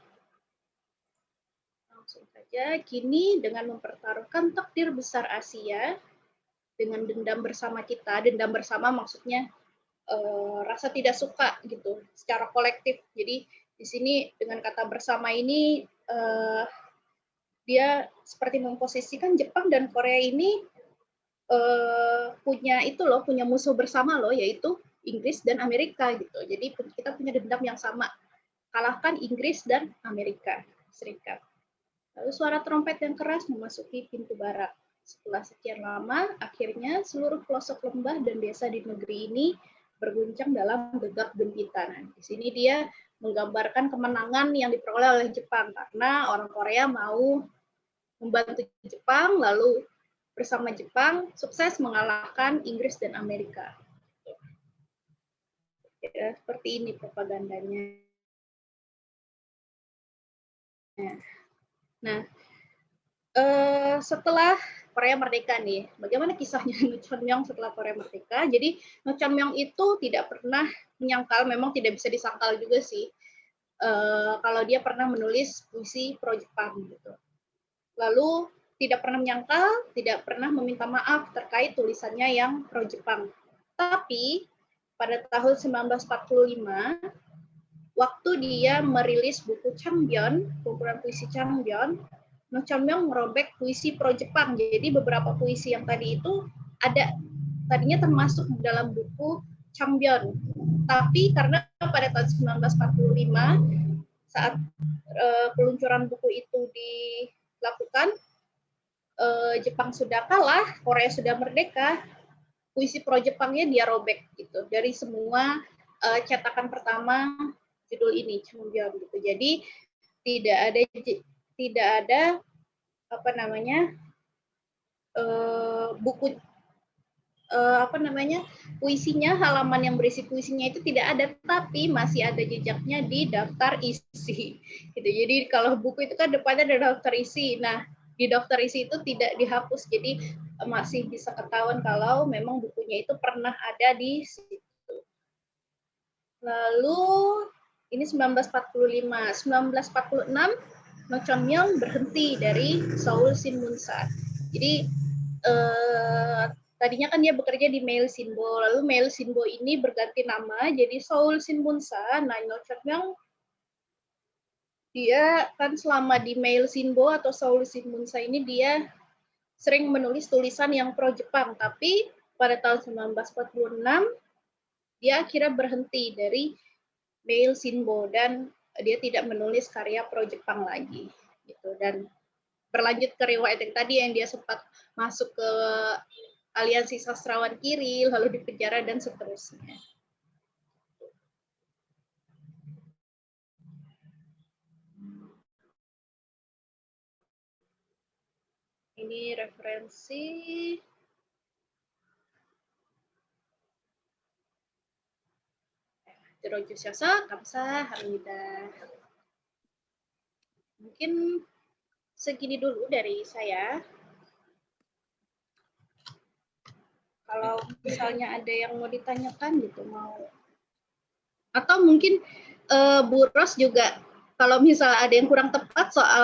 langsung saja. Kini dengan mempertaruhkan takdir besar Asia dengan dendam bersama kita. Dendam bersama maksudnya rasa tidak suka gitu secara kolektif. Jadi di sini dengan kata bersama ini dia seperti memposisikan Jepang dan Korea ini punya musuh bersama loh, yaitu Inggris dan Amerika gitu. Jadi kita punya dendam yang sama kalahkan Inggris dan Amerika Serikat. Lalu suara trompet yang keras memasuki pintu barak. Setelah sekian lama, akhirnya seluruh pelosok lembah dan desa di negeri ini berguncang dalam gegap gempita. Nah, di sini dia menggambarkan kemenangan yang diperoleh oleh Jepang karena orang Korea mau membantu Jepang, lalu bersama Jepang sukses mengalahkan Inggris dan Amerika. Ya, seperti ini propagandanya. Nah, setelah Korea merdeka nih, bagaimana kisahnya Noh Chon-myong setelah Korea merdeka? Jadi Noh Chon-myong itu tidak pernah menyangkal, memang tidak bisa disangkal juga sih, kalau dia pernah menulis puisi pro Jepang gitu. Lalu tidak pernah menyangkal, tidak pernah meminta maaf terkait tulisannya yang pro Jepang. Tapi pada tahun 1945, waktu dia merilis buku Changbyeon, kumpulan puisi Changbyeon, Noh Chon-myong merobek puisi pro Jepang. Jadi beberapa puisi yang tadi itu ada tadinya termasuk dalam buku Changbyeon. Tapi karena pada tahun 1945 saat peluncuran buku itu dilakukan, Jepang sudah kalah, Korea sudah merdeka, puisi pro Jepangnya dia robek gitu dari semua cetakan pertama judul ini Changbyeon gitu. Jadi tidak ada apa namanya buku apa namanya puisinya, halaman yang berisi puisinya itu tidak ada, tapi masih ada jejaknya di daftar isi gitu. Jadi kalau buku itu kan depannya ada daftar isi, nah di daftar isi itu tidak dihapus, jadi masih bisa ketahuan kalau memang bukunya itu pernah ada di situ. Lalu ini 1945, 1946 Noh Chon-myong berhenti dari Seoul Sinmunsa. Jadi tadinya kan dia bekerja di Mail Sinbo, lalu Mail Sinbo ini berganti nama jadi Seoul Sinmunsa. Nah, Noh Chon-myong dia kan selama di Mail Sinbo atau Seoul Sinmunsa ini dia sering menulis tulisan yang pro Jepang, tapi pada tahun 1946 dia akhirnya berhenti dari Mail Sinbo dan dia tidak menulis karya pro Jepang lagi gitu. Dan berlanjut ke riwayat yang tadi yang dia sempat masuk ke aliansi sastrawan kiri, lalu dipenjara dan seterusnya. Ini referensi Jeroju Syasa, Kamsa, Hamida. Mungkin segini dulu dari saya. Kalau misalnya ada yang mau ditanyakan gitu, mau atau mungkin Bu Ros juga kalau misalnya ada yang kurang tepat soal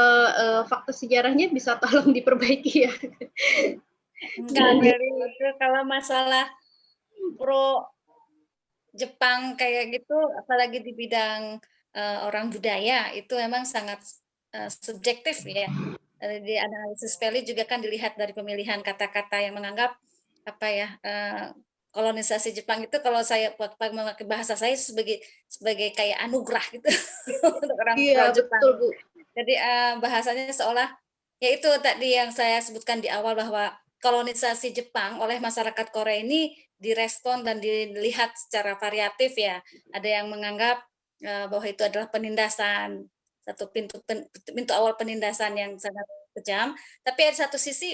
fakta sejarahnya bisa tolong diperbaiki ya. Enggak, kalau masalah pro Jepang kayak gitu, apalagi di bidang orang budaya itu memang sangat subjektif ya. Di analisis Peli juga kan dilihat dari pemilihan kata-kata yang menganggap apa ya kolonisasi Jepang itu kalau saya memakai bahasa saya sebagai kayak anugerah gitu untuk orang pro Jepang. Betul, Bu. Jadi bahasanya seolah yaitu tadi yang saya sebutkan di awal bahwa kolonisasi Jepang oleh masyarakat Korea ini direspon dan dilihat secara variatif ya. Ada yang menganggap bahwa itu adalah penindasan, satu pintu awal penindasan yang sangat kejam. Tapi ada satu sisi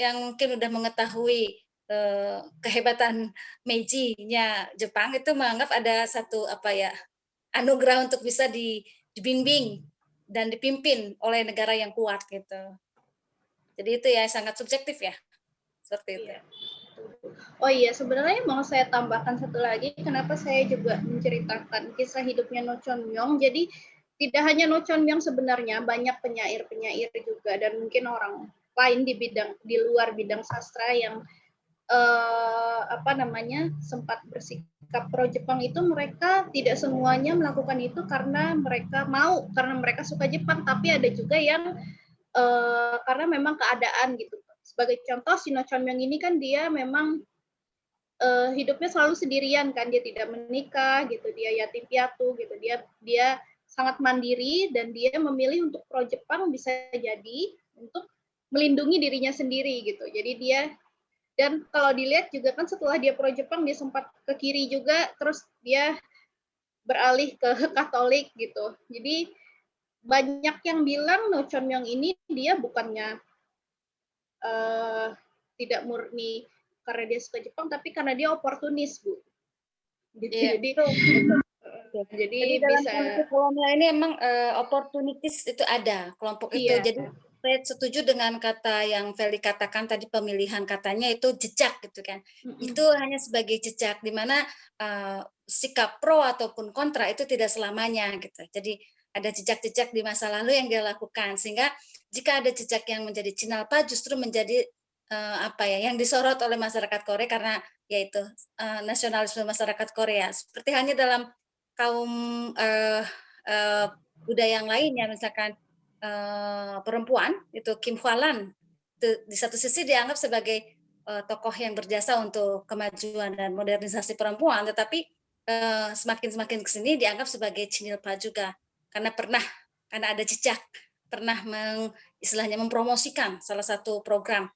yang mungkin udah mengetahui kehebatan Meiji-nya Jepang itu menganggap ada satu apa ya anugerah untuk bisa dibimbing dan dipimpin oleh negara yang kuat gitu. Jadi itu ya sangat subjektif ya. Seperti itu. Oh iya, sebenarnya mau saya tambahkan satu lagi, kenapa saya juga menceritakan kisah hidupnya Noh Chon-myong. Jadi tidak hanya Noh Chon-myong sebenarnya, banyak penyair-penyair juga dan mungkin orang lain di luar bidang sastra yang sempat bersikap pro Jepang itu mereka tidak semuanya melakukan itu karena mereka mau, karena mereka suka Jepang, tapi ada juga yang karena memang keadaan gitu. Sebagai contoh, si Noh Chon-myong ini kan dia memang hidupnya selalu sendirian kan, dia tidak menikah gitu, dia yatim piatu gitu, dia sangat mandiri dan dia memilih untuk pro Jepang bisa jadi untuk melindungi dirinya sendiri gitu. Jadi dia dan kalau dilihat juga kan setelah dia pro Jepang dia sempat ke kiri juga, terus dia beralih ke Katolik gitu. Jadi banyak yang bilang No Chonmyong ini dia bukannya tidak murni karena dia suka Jepang, tapi karena dia oportunis, Bu. Gitu. Iya, Jadi betul, betul. jadi Jadi dalam bisa politik kolonial ini emang opportunities itu ada kelompok itu. iya, Jadi saya setuju dengan kata yang Feli katakan tadi, pemilihan katanya itu jejak gitu kan. Itu hanya sebagai jejak di mana sikap pro ataupun kontra itu tidak selamanya gitu. Jadi ada jejak-jejak di masa lalu yang dia lakukan, sehingga jika ada jejak yang menjadi cinalpa justru menjadi apa ya, yang disorot oleh masyarakat Korea karena yaitu nasionalisme masyarakat Korea. Seperti hanya dalam kaum budaya yang lain ya, misalkan perempuan itu Kim Hwa-lan di satu sisi dianggap sebagai tokoh yang berjasa untuk kemajuan dan modernisasi perempuan, tetapi semakin kesini dianggap sebagai cinilpa juga karena ada jejak pernah istilahnya mempromosikan salah satu program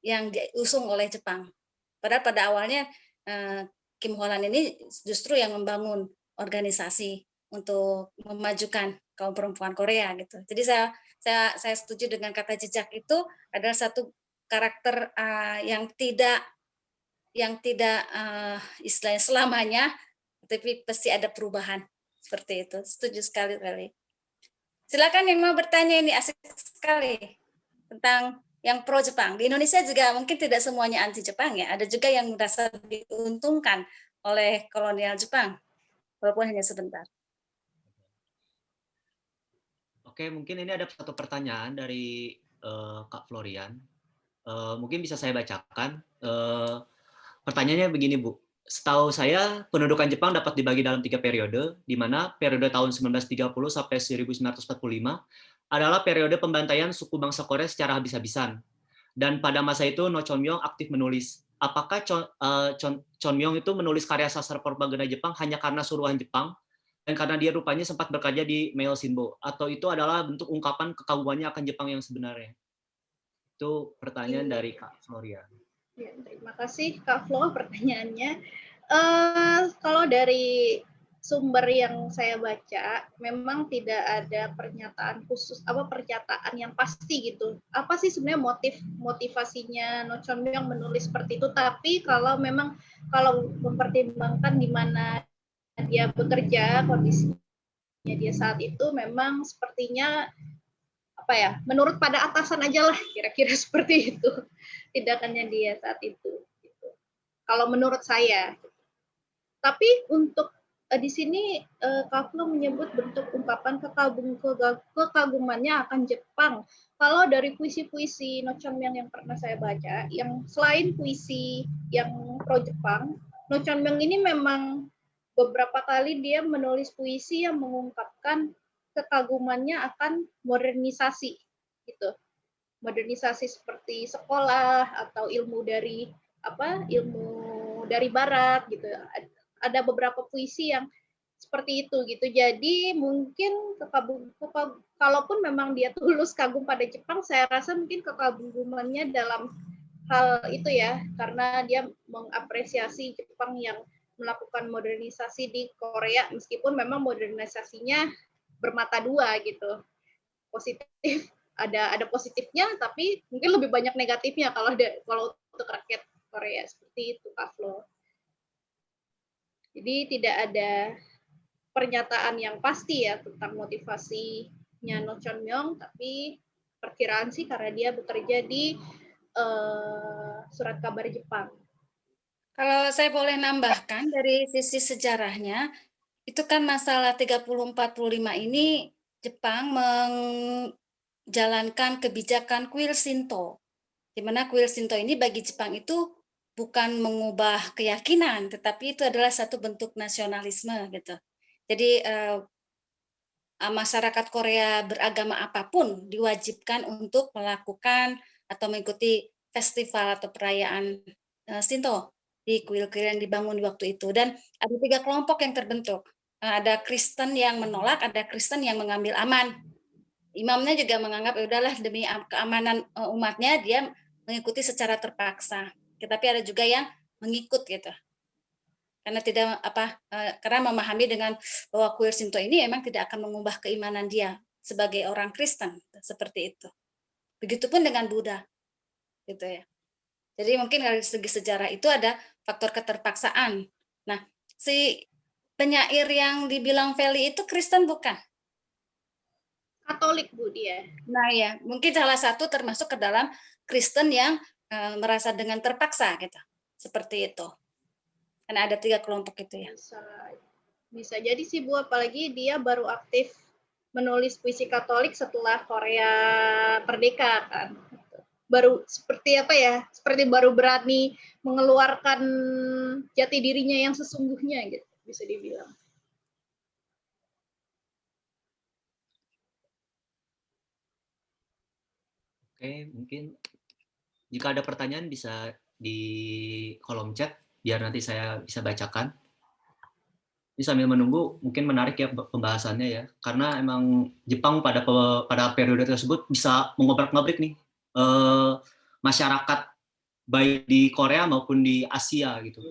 yang diusung oleh Jepang. Padahal pada awalnya Kim Hwa-lan ini justru yang membangun organisasi untuk memajukan kaum perempuan Korea gitu. Jadi saya setuju dengan kata jejak itu adalah satu karakter yang tidak istilahnya selamanya, tapi pasti ada perubahan seperti itu. Setuju sekali, Feli. Silakan yang mau bertanya, ini asik sekali tentang yang pro Jepang. Di Indonesia juga mungkin tidak semuanya anti Jepang ya. Ada juga yang merasa diuntungkan oleh kolonial Jepang, walaupun hanya sebentar. Oke, mungkin ini ada satu pertanyaan dari Kak Florian. Mungkin bisa saya bacakan. Pertanyaannya begini, Bu. Setahu saya, pendudukan Jepang dapat dibagi dalam 3 periode, di mana periode tahun 1930 sampai 1945 adalah periode pembantaian suku bangsa Korea secara habis-habisan. Dan pada masa itu, No Chonmyong aktif menulis. Apakah Chonmyong itu menulis karya sastra propaganda Jepang hanya karena suruhan Jepang, dan karena dia rupanya sempat bekerja di Mail Shinbo, atau itu adalah bentuk ungkapan kekagumannya akan Jepang yang sebenarnya? Itu pertanyaan dari Kak Florian. Ya, terima kasih Kak Flo pertanyaannya. Kalau dari sumber yang saya baca, memang tidak ada pernyataan khusus pernyataan yang pasti gitu. Apa sih sebenarnya motivasinya No Chonmyong menulis seperti itu? Tapi kalau mempertimbangkan di mana dia bekerja, kondisinya dia saat itu memang sepertinya menurut pada atasan aja lah, kira-kira seperti itu tindakannya dia saat itu gitu. Kalau menurut saya. Tapi untuk di sini Kak Flo menyebut bentuk ungkapan kekagumannya akan Jepang. Kalau dari puisi-puisi No Chonmyong yang pernah saya baca, yang selain puisi yang pro Jepang, No Chonmyong ini memang beberapa kali dia menulis puisi yang mengungkapkan kekagumannya akan modernisasi gitu. Modernisasi seperti sekolah atau ilmu dari barat gitu. Ada beberapa puisi yang seperti itu gitu. Jadi mungkin kalaupun memang dia tulus kagum pada Jepang, saya rasa mungkin kekagumannya dalam hal itu ya, karena dia mengapresiasi Jepang yang melakukan modernisasi di Korea, meskipun memang modernisasinya bermata dua gitu. Positif, ada positifnya, tapi mungkin lebih banyak negatifnya kalau untuk rakyat Korea, seperti itu Kak Flo. Jadi tidak ada pernyataan yang pasti ya tentang motivasinya No Chonmyong, tapi perkiraan sih karena dia bekerja di surat kabar Jepang. Kalau saya boleh nambahkan dari sisi sejarahnya, itu kan masalah 30-45 ini Jepang menjalankan kebijakan kuil Shinto, di mana kuil Shinto ini bagi Jepang itu bukan mengubah keyakinan, tetapi itu adalah satu bentuk nasionalisme gitu. Jadi masyarakat Korea beragama apapun diwajibkan untuk melakukan atau mengikuti festival atau perayaan Shinto di kuil-kuil yang dibangun di waktu itu. Dan ada 3 kelompok yang terbentuk. ada Kristen yang menolak, ada Kristen yang mengambil aman. Imamnya juga menganggap ya udahlah demi keamanan umatnya dia mengikuti secara terpaksa. Tetapi ada juga yang mengikut gitu. Karena tidak karena memahami dengan bahwa kuil Shinto ini memang tidak akan mengubah keimanan dia sebagai orang Kristen seperti itu. Begitupun dengan Buddha, gitu ya. Jadi mungkin dari segi sejarah itu ada faktor keterpaksaan. Nah, si penyair yang dibilang Feli itu Kristen bukan? Katolik Bu dia. Nah ya, mungkin salah satu termasuk ke dalam Kristen yang merasa dengan terpaksa gitu, seperti itu. Karena ada 3 kelompok itu ya. Bisa jadi sih Bu, apalagi dia baru aktif menulis puisi Katolik setelah Korea merdeka kan. Baru seperti apa ya? Seperti baru berani mengeluarkan jati dirinya yang sesungguhnya gitu, bisa dibilang. Oke, mungkin jika ada pertanyaan bisa di kolom chat biar nanti saya bisa bacakan. Ini sambil menunggu mungkin menarik ya pembahasannya ya, karena emang Jepang pada periode tersebut bisa mengobrak-ngabrik nih masyarakat baik di Korea maupun di Asia gitu.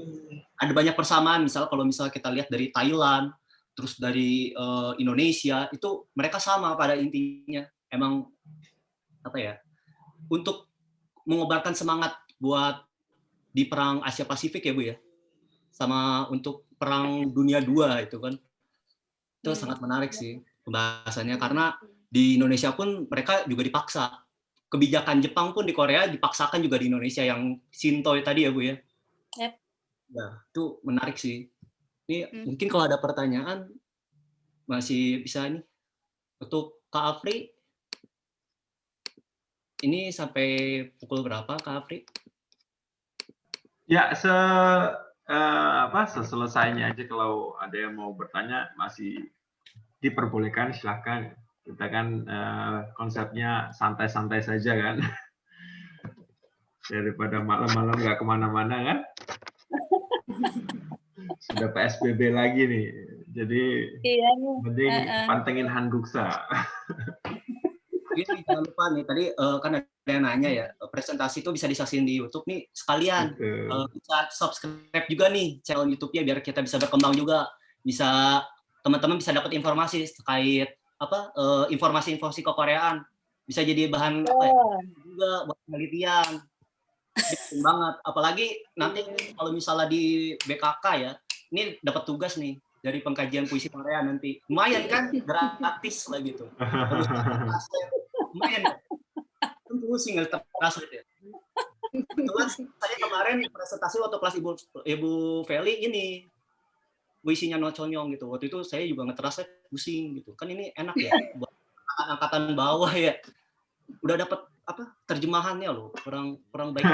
Ada banyak persamaan, misal kalau kita lihat dari Thailand, terus dari Indonesia, itu mereka sama pada intinya. Emang apa ya? Untuk mengobarkan semangat buat di perang Asia Pasifik ya Bu ya, sama untuk perang dunia 2 itu kan, itu sangat menarik sih pembahasannya, karena di Indonesia pun mereka juga dipaksa, kebijakan Jepang pun di Korea dipaksakan juga di Indonesia yang Shinto tadi ya Bu ya. Yep. Ya itu menarik sih. Ini mungkin kalau ada pertanyaan masih bisa nih untuk Kak Afri. Ini sampai pukul berapa, Kak Afri? Ya, seselesainya aja, kalau ada yang mau bertanya masih diperbolehkan, silahkan. Kita kan konsepnya santai-santai saja kan. Daripada malam-malam nggak kemana-mana kan. Sudah PSBB lagi nih. Jadi mending pantengin Hanguksa. Ini jangan lupa nih, tadi kan ada yang nanya ya, presentasi itu bisa disaksikan di YouTube nih, sekalian bisa subscribe juga nih channel YouTube-nya biar kita bisa berkembang juga, bisa teman-teman bisa dapat informasi terkait informasi-informasi kekoreaan, bisa jadi bahan juga buat penelitian. Penting banget, apalagi nanti kalau misalnya di BKK ya, ini dapat tugas nih dari pengkajian puisi Korea nanti, lumayan kan, gratis lah gitu. Terus lumayan kan, pusing nggak translate ya. Kebetulan saya kemarin presentasi waktu kelas Ibu Feli ini puisinya No Chonyong gitu. Waktu itu saya juga nge-translate pusing gitu. Kan ini enak ya buat angkatan bawah ya. Udah dapat terjemahannya loh, kurang baik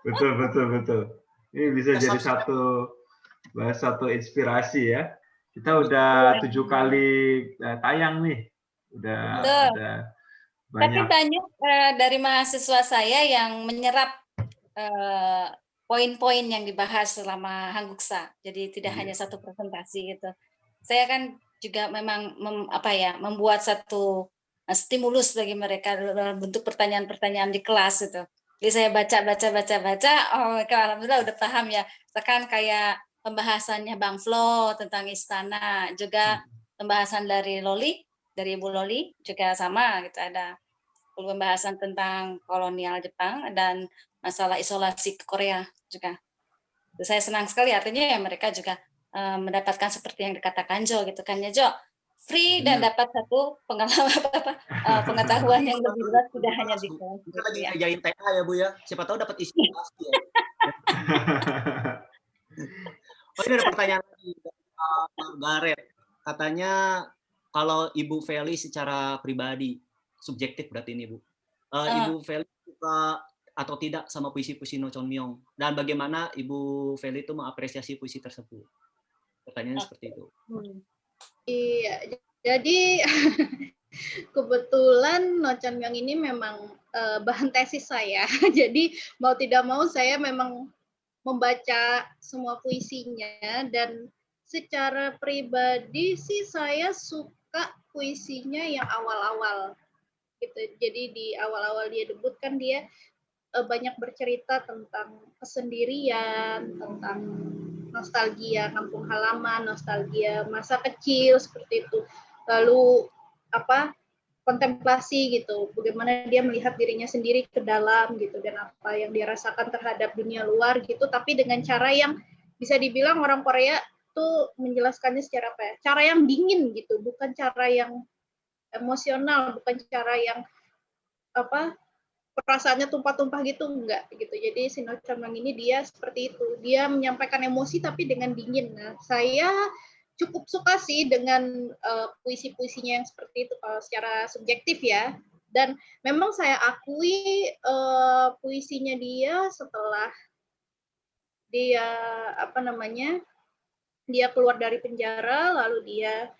betul. Ini bisa jadi satu inspirasi ya. Kita udah 7 kali tayang nih, udah banyak. Tapi banyak dari mahasiswa saya yang menyerap poin-poin yang dibahas selama Hanguksa. Jadi tidak hanya satu presentasi gitu. Saya kan juga memang membuat satu stimulus bagi mereka dalam bentuk pertanyaan-pertanyaan di kelas itu. Jadi saya baca, alhamdulillah udah paham ya. Sekarang kayak pembahasannya Bang Flo tentang istana, juga pembahasan dari Ibu Loli juga sama gitu, ada pembahasan tentang kolonial Jepang dan masalah isolasi ke Korea juga. Saya senang sekali, artinya ya mereka juga mendapatkan seperti yang dikatakan Jo gitu kan ya Jo, free dan dapat satu pengetahuan yang lebih luas, tidak hanya di kelas. Kita lagi ngajain TA ya Bu ya, siapa tahu dapat inspirasi ya. Oh ini ada pertanyaan dari Margaret, katanya kalau Ibu Feli secara pribadi, subjektif berarti ini Bu, Ibu Feli suka atau tidak sama puisi-puisi No Chonyong, dan bagaimana Ibu Feli itu mengapresiasi puisi tersebut? Pertanyaannya seperti itu. Iya, jadi kebetulan No Chonyong ini memang bahan tesis saya. Jadi mau tidak mau saya memang membaca semua puisinya, dan secara pribadi sih saya suka puisinya yang awal-awal gitu. Jadi di awal-awal dia debut kan dia banyak bercerita tentang kesendirian, tentang nostalgia kampung halaman, nostalgia masa kecil seperti itu. Lalu apa kontemplasi gitu, bagaimana dia melihat dirinya sendiri ke dalam gitu, dan apa yang dia rasakan terhadap dunia luar gitu, tapi dengan cara yang bisa dibilang orang Korea tuh menjelaskannya secara apa ya, cara yang dingin gitu, bukan cara yang emosional, bukan cara yang apa perasaannya tumpah-tumpah gitu, enggak gitu. Jadi si No Chon-myung ini dia seperti itu, dia menyampaikan emosi tapi dengan dingin. Nah, saya cukup suka sih dengan puisi-puisinya yang seperti itu kalau secara subjektif ya. Dan memang saya akui puisinya dia setelah dia apa namanya, dia keluar dari penjara, lalu dia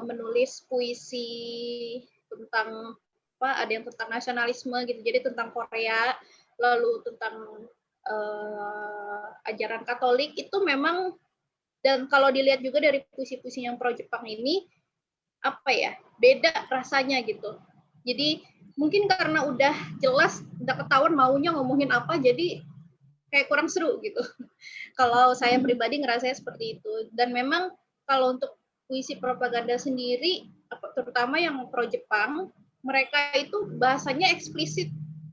menulis puisi tentang apa, ada yang tentang nasionalisme gitu, jadi tentang Korea, lalu tentang ajaran Katolik itu memang, dan kalau dilihat juga dari puisi-puisi yang pro Jepang ini apa ya, beda rasanya gitu. Jadi mungkin karena udah jelas, udah ketahuan maunya ngomongin apa, jadi kayak kurang seru gitu. Kalau saya pribadi ngerasanya seperti itu. Dan memang kalau untuk puisi propaganda sendiri, terutama yang pro Jepang, mereka itu bahasanya eksplisit.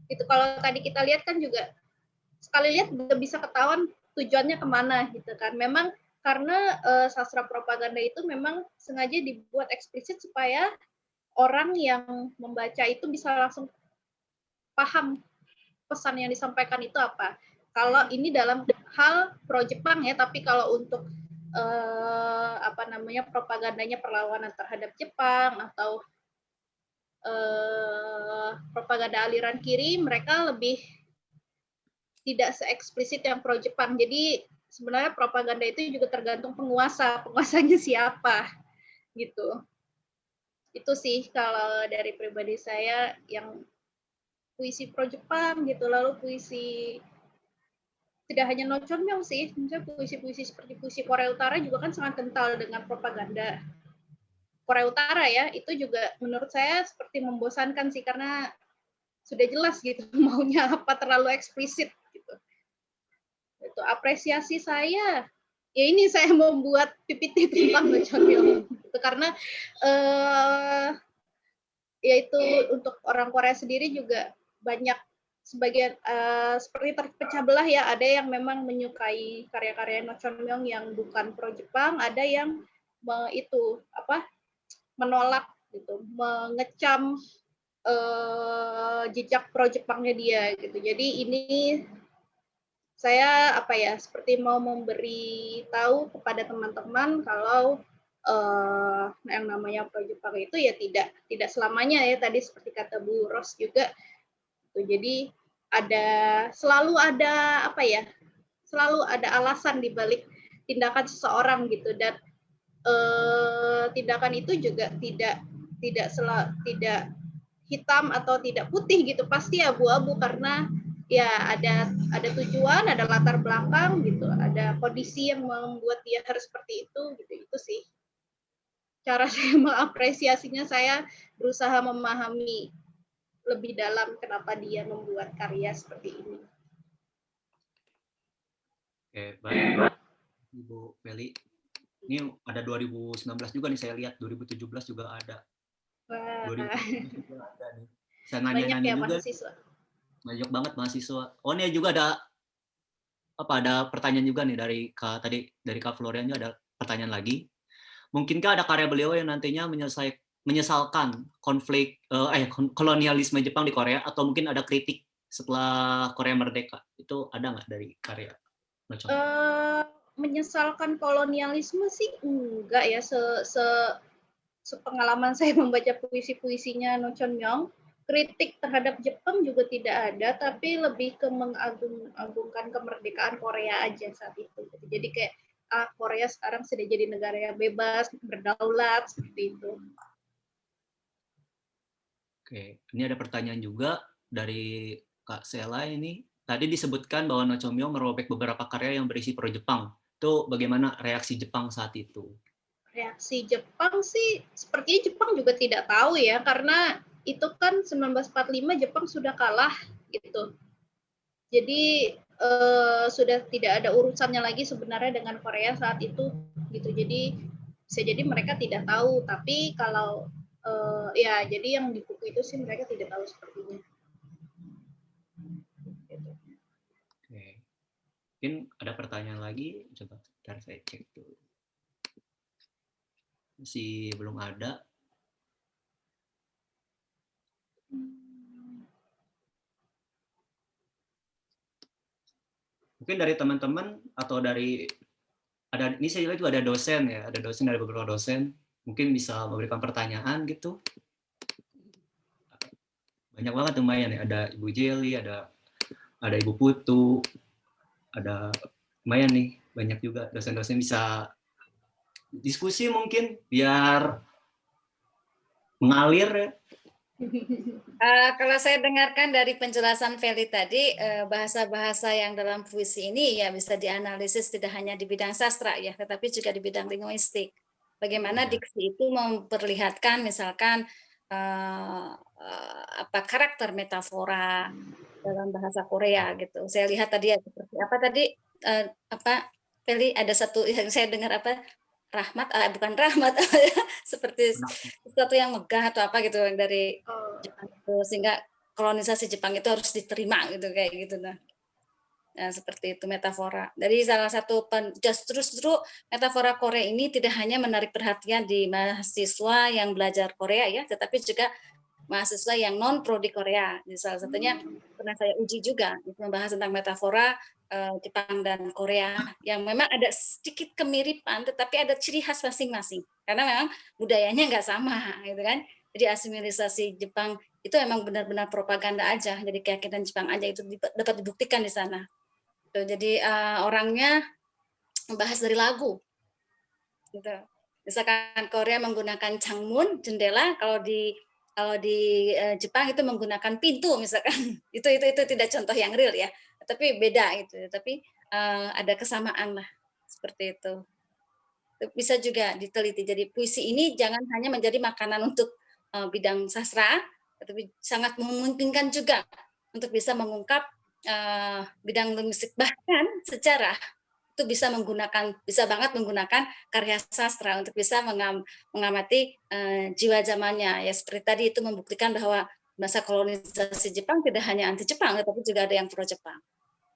Itu kalau tadi kita lihat kan juga sekali lihat udah bisa ketahuan tujuannya kemana gitu kan. Memang karena sastra propaganda itu memang sengaja dibuat eksplisit supaya orang yang membaca itu bisa langsung paham pesan yang disampaikan itu apa. Kalau ini dalam hal pro Jepang ya, tapi kalau untuk apa namanya propagandanya perlawanan terhadap Jepang atau propaganda aliran kiri, mereka lebih tidak se-eksplisit yang pro Jepang. Jadi sebenarnya propaganda itu juga tergantung penguasanya siapa gitu. Itu sih kalau dari pribadi saya yang puisi pro Jepang gitu, lalu puisi tidak hanya No Chon-myung sih, misalnya puisi-puisi seperti puisi Korea Utara juga kan sangat kental dengan propaganda Korea Utara ya, itu juga menurut saya seperti membosankan sih, karena sudah jelas gitu maunya apa, terlalu eksplisit gitu. Itu apresiasi saya, ya ini saya membuat PPT tentang No Chon-myung gitu, karena yaitu untuk orang Korea sendiri juga banyak sebagian seperti terpecah belah ya, ada yang memang menyukai karya-karya No Chon-myung yang bukan pro Jepang, ada yang itu apa menolak gitu, mengecam jejak pro Jepangnya dia gitu. Jadi ini saya apa ya, seperti mau memberi tahu kepada teman-teman kalau yang namanya pro Jepang itu ya tidak selamanya ya, tadi seperti kata Bu Ros juga. Jadi selalu ada apa ya, selalu ada alasan di balik tindakan seseorang gitu, dan tindakan itu juga tidak hitam atau tidak putih gitu, pasti abu-abu, karena ya ada tujuan, ada latar belakang gitu, ada kondisi yang membuat dia harus seperti itu gitu. Itu sih cara saya mengapresiasinya, saya berusaha memahami lebih dalam kenapa dia membuat karya seperti ini. Oke, baik. Ibu Feli. Ini ada 2019 juga nih, saya lihat 2017 juga ada. Wah, 2017 juga ada nih. Saya banyak nanya-nanya ya juga. mahasiswa. Banyak banget mahasiswa. Oh, ini juga ada pertanyaan juga nih dari Kak Florian juga ada pertanyaan lagi. Mungkinkah ada karya beliau yang nantinya menyesalkan konflik kolonialisme Jepang di Korea, atau mungkin ada kritik setelah Korea merdeka? Itu ada nggak dari karya? Menyesalkan kolonialisme sih enggak ya, sepengalaman saya membaca puisi-puisinya No Chon-myung. Kritik terhadap Jepang juga tidak ada, tapi lebih ke mengagungkan kemerdekaan Korea aja saat itu. Jadi kayak Korea sekarang sudah jadi negara yang bebas, berdaulat, seperti itu. Oke, ini ada pertanyaan juga dari Kak Sela ini. tadi disebutkan bahwa No Chomyo merobek beberapa karya yang berisi pro Jepang. Itu bagaimana reaksi Jepang saat itu? Reaksi Jepang sih, sepertinya Jepang juga tidak tahu ya, karena itu kan 1945 Jepang sudah kalah gitu. Jadi sudah tidak ada urusannya lagi sebenarnya dengan Korea saat itu gitu. Jadi bisa jadi mereka tidak tahu, tapi kalau ya jadi yang di buku itu sih mereka tidak tahu sepertinya. Gitu. Oke. Mungkin ada pertanyaan lagi, coba ntar saya cek dulu. Masih belum ada. Mungkin dari teman-teman atau dari ini saya lihat juga ada dosen ya, ada dosen dari beberapa dosen, mungkin bisa memberikan pertanyaan gitu. Banyak banget lumayan ya, ada Ibu Jelly, ada Ibu Putu, ada lumayan nih, banyak juga dosen-dosen bisa diskusi mungkin biar mengalir ya. Kalau saya dengarkan dari penjelasan Feli tadi, bahasa-bahasa yang dalam puisi ini ya bisa dianalisis tidak hanya di bidang sastra ya, tetapi juga di bidang linguistik. Bagaimana diksi itu memperlihatkan misalkan karakter metafora dalam bahasa Korea gitu. Saya lihat tadi ya seperti apa tadi Feli ada satu yang saya dengar apa rahmat bukan rahmat seperti sesuatu yang megah atau apa gitu dari Jepang itu, sehingga kolonisasi Jepang itu harus diterima gitu kayak gitu nah seperti itu metafora dari salah satu justru metafora Korea ini tidak hanya menarik perhatian di mahasiswa yang belajar Korea ya, tetapi juga mahasiswa yang non prodi Korea. Jadi salah satunya pernah saya uji juga itu membahas tentang metafora Jepang dan Korea yang memang ada sedikit kemiripan, tetapi ada ciri khas masing-masing karena memang budayanya nggak sama, gitu kan. Jadi asimilisasi Jepang itu memang benar-benar propaganda aja, jadi keyakinan Jepang aja itu dapat dibuktikan di sana. Jadi orangnya membahas dari lagu, gitu. Misalkan Korea menggunakan changmun jendela, kalau di Jepang itu menggunakan pintu misalkan, itu tidak contoh yang real ya. Tapi beda itu, tapi ada kesamaan lah seperti itu. Bisa juga diteliti. Jadi puisi ini jangan hanya menjadi makanan untuk bidang sastra, tetapi sangat memungkinkan juga untuk bisa mengungkap bidang linguistik, bahkan sejarah itu bisa banget menggunakan karya sastra untuk bisa mengamati jiwa zamannya ya, seperti tadi itu membuktikan bahwa masa kolonisasi Jepang tidak hanya anti Jepang tetapi juga ada yang pro Jepang.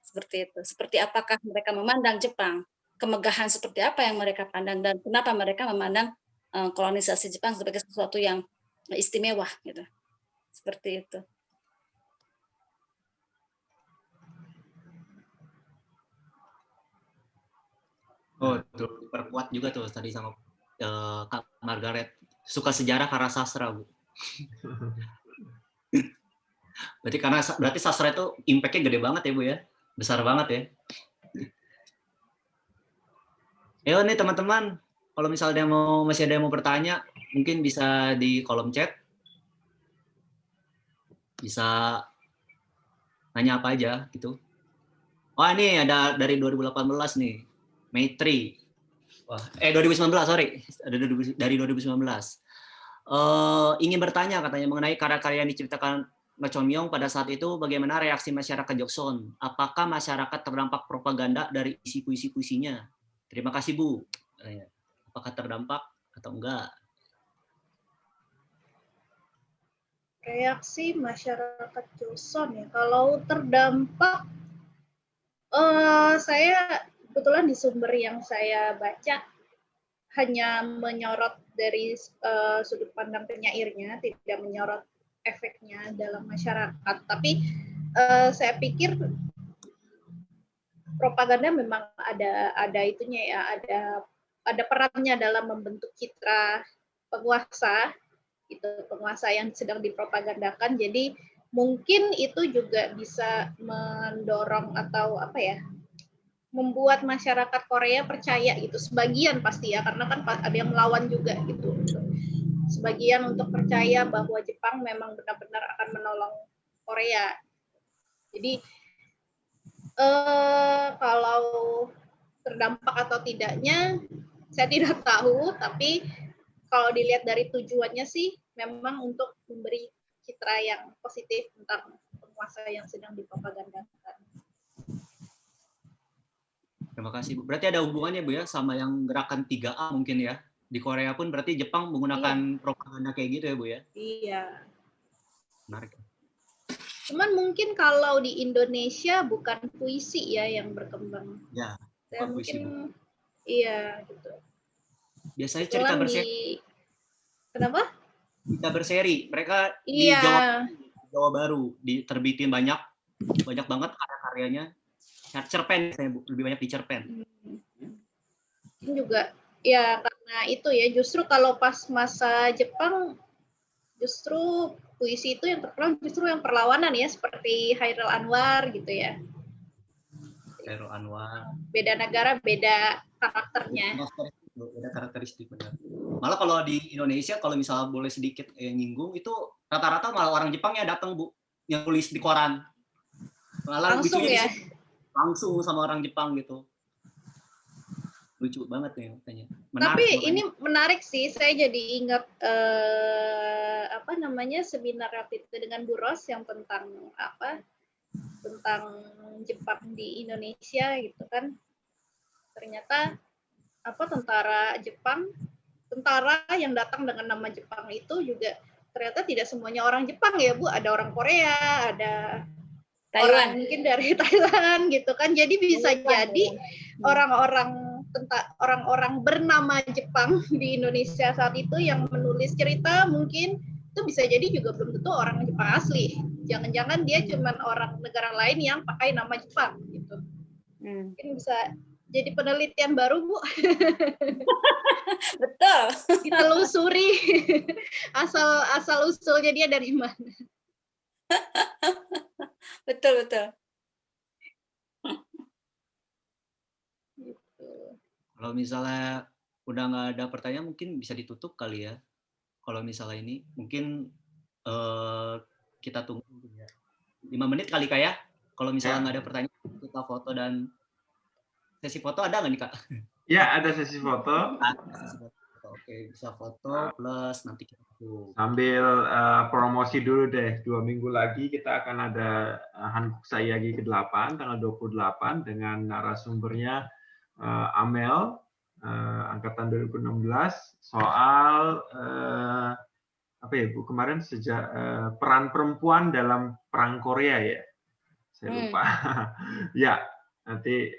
Seperti itu. Seperti apakah mereka memandang Jepang, kemegahan seperti apa yang mereka pandang, dan kenapa mereka memandang kolonisasi Jepang sebagai sesuatu yang istimewa gitu. Seperti itu. Oh, tuh perkuat juga tuh tadi sama Kak Margaret, suka sejarah karena sastra, Bu. Berarti sastra itu impact-nya gede banget ya, Bu ya. Besar banget ya. Ayo nih teman-teman, kalau misalnya masih ada yang mau bertanya, mungkin bisa di kolom chat. Bisa nanya apa aja gitu. Oh, ini ada dari 2018 nih. Maitri. Wah, 2019, sorry. Ada dari 2019. Ingin bertanya katanya mengenai karya-karya yang diceritakan No Chomyo pada saat itu, bagaimana reaksi masyarakat Jokson? Apakah masyarakat terdampak propaganda dari isi puisi-puisinya? Terima kasih, Bu. Apakah terdampak atau enggak? Reaksi masyarakat Joseon ya, kalau terdampak, saya kebetulan di sumber yang saya baca hanya menyorot dari sudut pandang penyairnya, tidak menyorot efeknya dalam masyarakat. Tapi saya pikir propaganda memang ada itunya ya, ada perannya dalam membentuk citra penguasa, itu penguasa yang sedang dipropagandakan. Jadi mungkin itu juga bisa mendorong atau apa ya, membuat masyarakat Korea percaya gitu, sebagian pasti ya, karena kan ada yang melawan juga gitu. Sebagian untuk percaya bahwa Jepang memang benar-benar akan menolong Korea. Jadi Kalau terdampak atau tidaknya, saya tidak tahu, tapi kalau dilihat dari tujuannya sih memang untuk memberi citra yang positif tentang penguasa yang sedang dipropagandakan. Terima kasih, Bu. Berarti ada hubungannya, Bu, ya, sama yang gerakan 3A mungkin ya. Di Korea pun berarti Jepang menggunakan propaganda kayak gitu ya, Bu, ya? Iya. Menarik. Cuman mungkin kalau di Indonesia bukan puisi ya yang berkembang. Ya, Saya bukan puisi, Bu. mungkin iya gitu. Biasanya cerita Kebetulan berseri. Kenapa? Cerita berseri. Mereka di Iya. Jawa Baru diterbitin banyak banget karya-karyanya. Cerpen, lebih banyak di cerpen. Ini juga ya karena itu ya, justru kalau pas masa Jepang justru puisi itu yang terkenal justru yang perlawanan ya, seperti Hairil Anwar gitu ya. Hairil Anwar. Beda negara, beda karakternya. Beda karakteristik, benar. Malah kalau di Indonesia, kalau misalnya boleh sedikit nyinggung, itu rata-rata malah orang Jepang yang datang, Bu, yang tulis di koran. Malah Langsung ya. Langsung sama orang Jepang gitu. Lucu banget nih katanya. Tapi ini menarik sih, saya jadi ingat seminar waktu itu dengan Bu Ros yang tentang Jepang di Indonesia gitu kan. Ternyata tentara yang datang dengan nama Jepang itu juga ternyata tidak semuanya orang Jepang ya, Bu. Ada orang Korea, ada Thailand. Orang mungkin dari Thailand gitu kan. Jadi bisa jadi orang-orang bernama Jepang di Indonesia saat itu yang menulis cerita mungkin itu bisa jadi juga belum tentu orang Jepang asli. Jangan-jangan dia cuman orang negara lain yang pakai nama Jepang gitu. Mungkin bisa jadi penelitian baru, Bu. Betul. Ditelusuri asal usulnya dia dari mana. Betul. Kalau misalnya udah nggak ada pertanyaan, mungkin bisa ditutup kali ya. Kalau misalnya ini, mungkin kita tunggu ya. 5 menit kali, Kak, ya. Kalau misalnya nggak ada pertanyaan, kita foto dan sesi foto ada nggak nih, Kak? Ya, ada sesi foto. Oke, bisa foto plus nanti kita tutup. Sambil promosi dulu deh, 2 minggu lagi kita akan ada Hankook Saiyagi ke-8, tanggal 28, dengan narasumbernya Amel, angkatan 2016, soal apa ya, Bu, kemarin sejak peran perempuan dalam Perang Korea ya. Saya lupa. Ya, nanti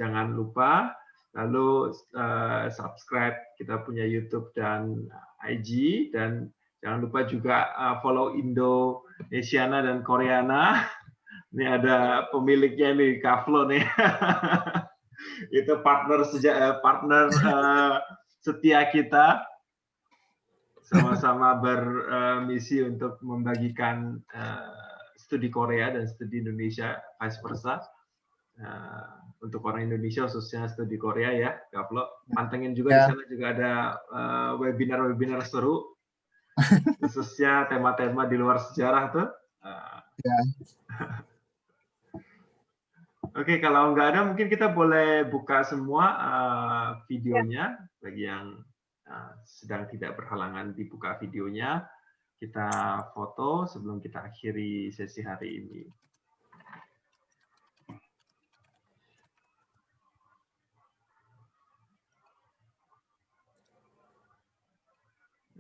jangan lupa. Lalu subscribe kita punya YouTube dan IG, dan jangan lupa juga follow Indonesiana dan Koreana. Ini ada pemiliknya nih, Kaflo nih. Itu partner setia kita. Sama-sama bermisi untuk membagikan studi Korea dan studi Indonesia, vice versa. Untuk orang Indonesia khususnya studi Korea ya, Gaplo. Pantengin juga di sana juga ada webinar-webinar seru, khususnya tema-tema di luar sejarah tuh. Oke, kalau nggak ada mungkin kita boleh buka semua videonya bagi yang sedang tidak berhalangan dibuka videonya. Kita foto sebelum kita akhiri sesi hari ini.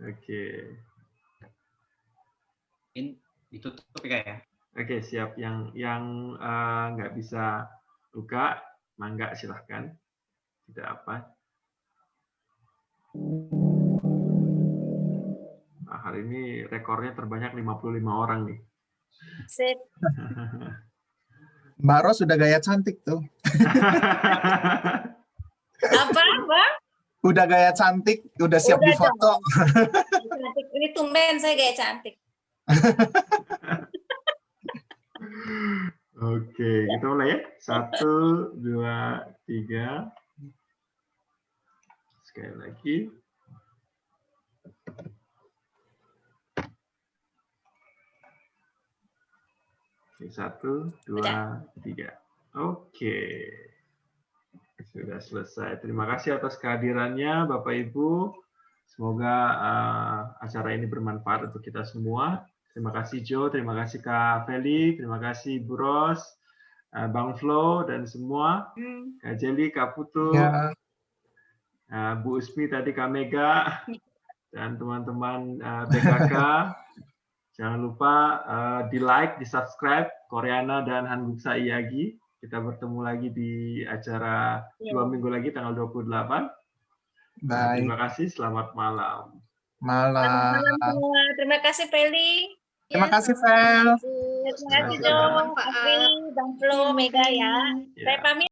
Oke. Ini ditutup ya. Oke, siap. Yang nggak bisa buka, mangga silahkan. Tidak apa. Nah, hari ini rekornya terbanyak 55 orang nih. Sip. Mbak Ros sudah gaya cantik tuh. Apa, Bang? Udah gaya cantik, udah siap difoto. Cantik. Ini tumben saya gaya cantik. Oke, kita mulai ya. 1, 2, 3. Sekali lagi. Oke, 1, 2, 3. Oke. Sudah selesai. Terima kasih atas kehadirannya Bapak Ibu. Semoga acara ini bermanfaat untuk kita semua. Terima kasih Jo, terima kasih Kak Feli, terima kasih Bu Ros, Bang Flo, dan semua. Kak Jeli, Kak Putu, Ya. Bu Usmi tadi, Kak Mega, dan teman-teman BKK. Jangan lupa di-like, di-subscribe Koreana dan Hanguksa Iyagi. Kita bertemu lagi di acara 2 minggu lagi tanggal 28. Baik. Terima kasih, selamat malam. Malam. Selamat malam semua. Terima kasih Feli. Terima kasih, Fel. Terima kasih Semoga Jo, bermanfaat. Afri, Bang Flo, Mega ya. Ya. Saya pamit.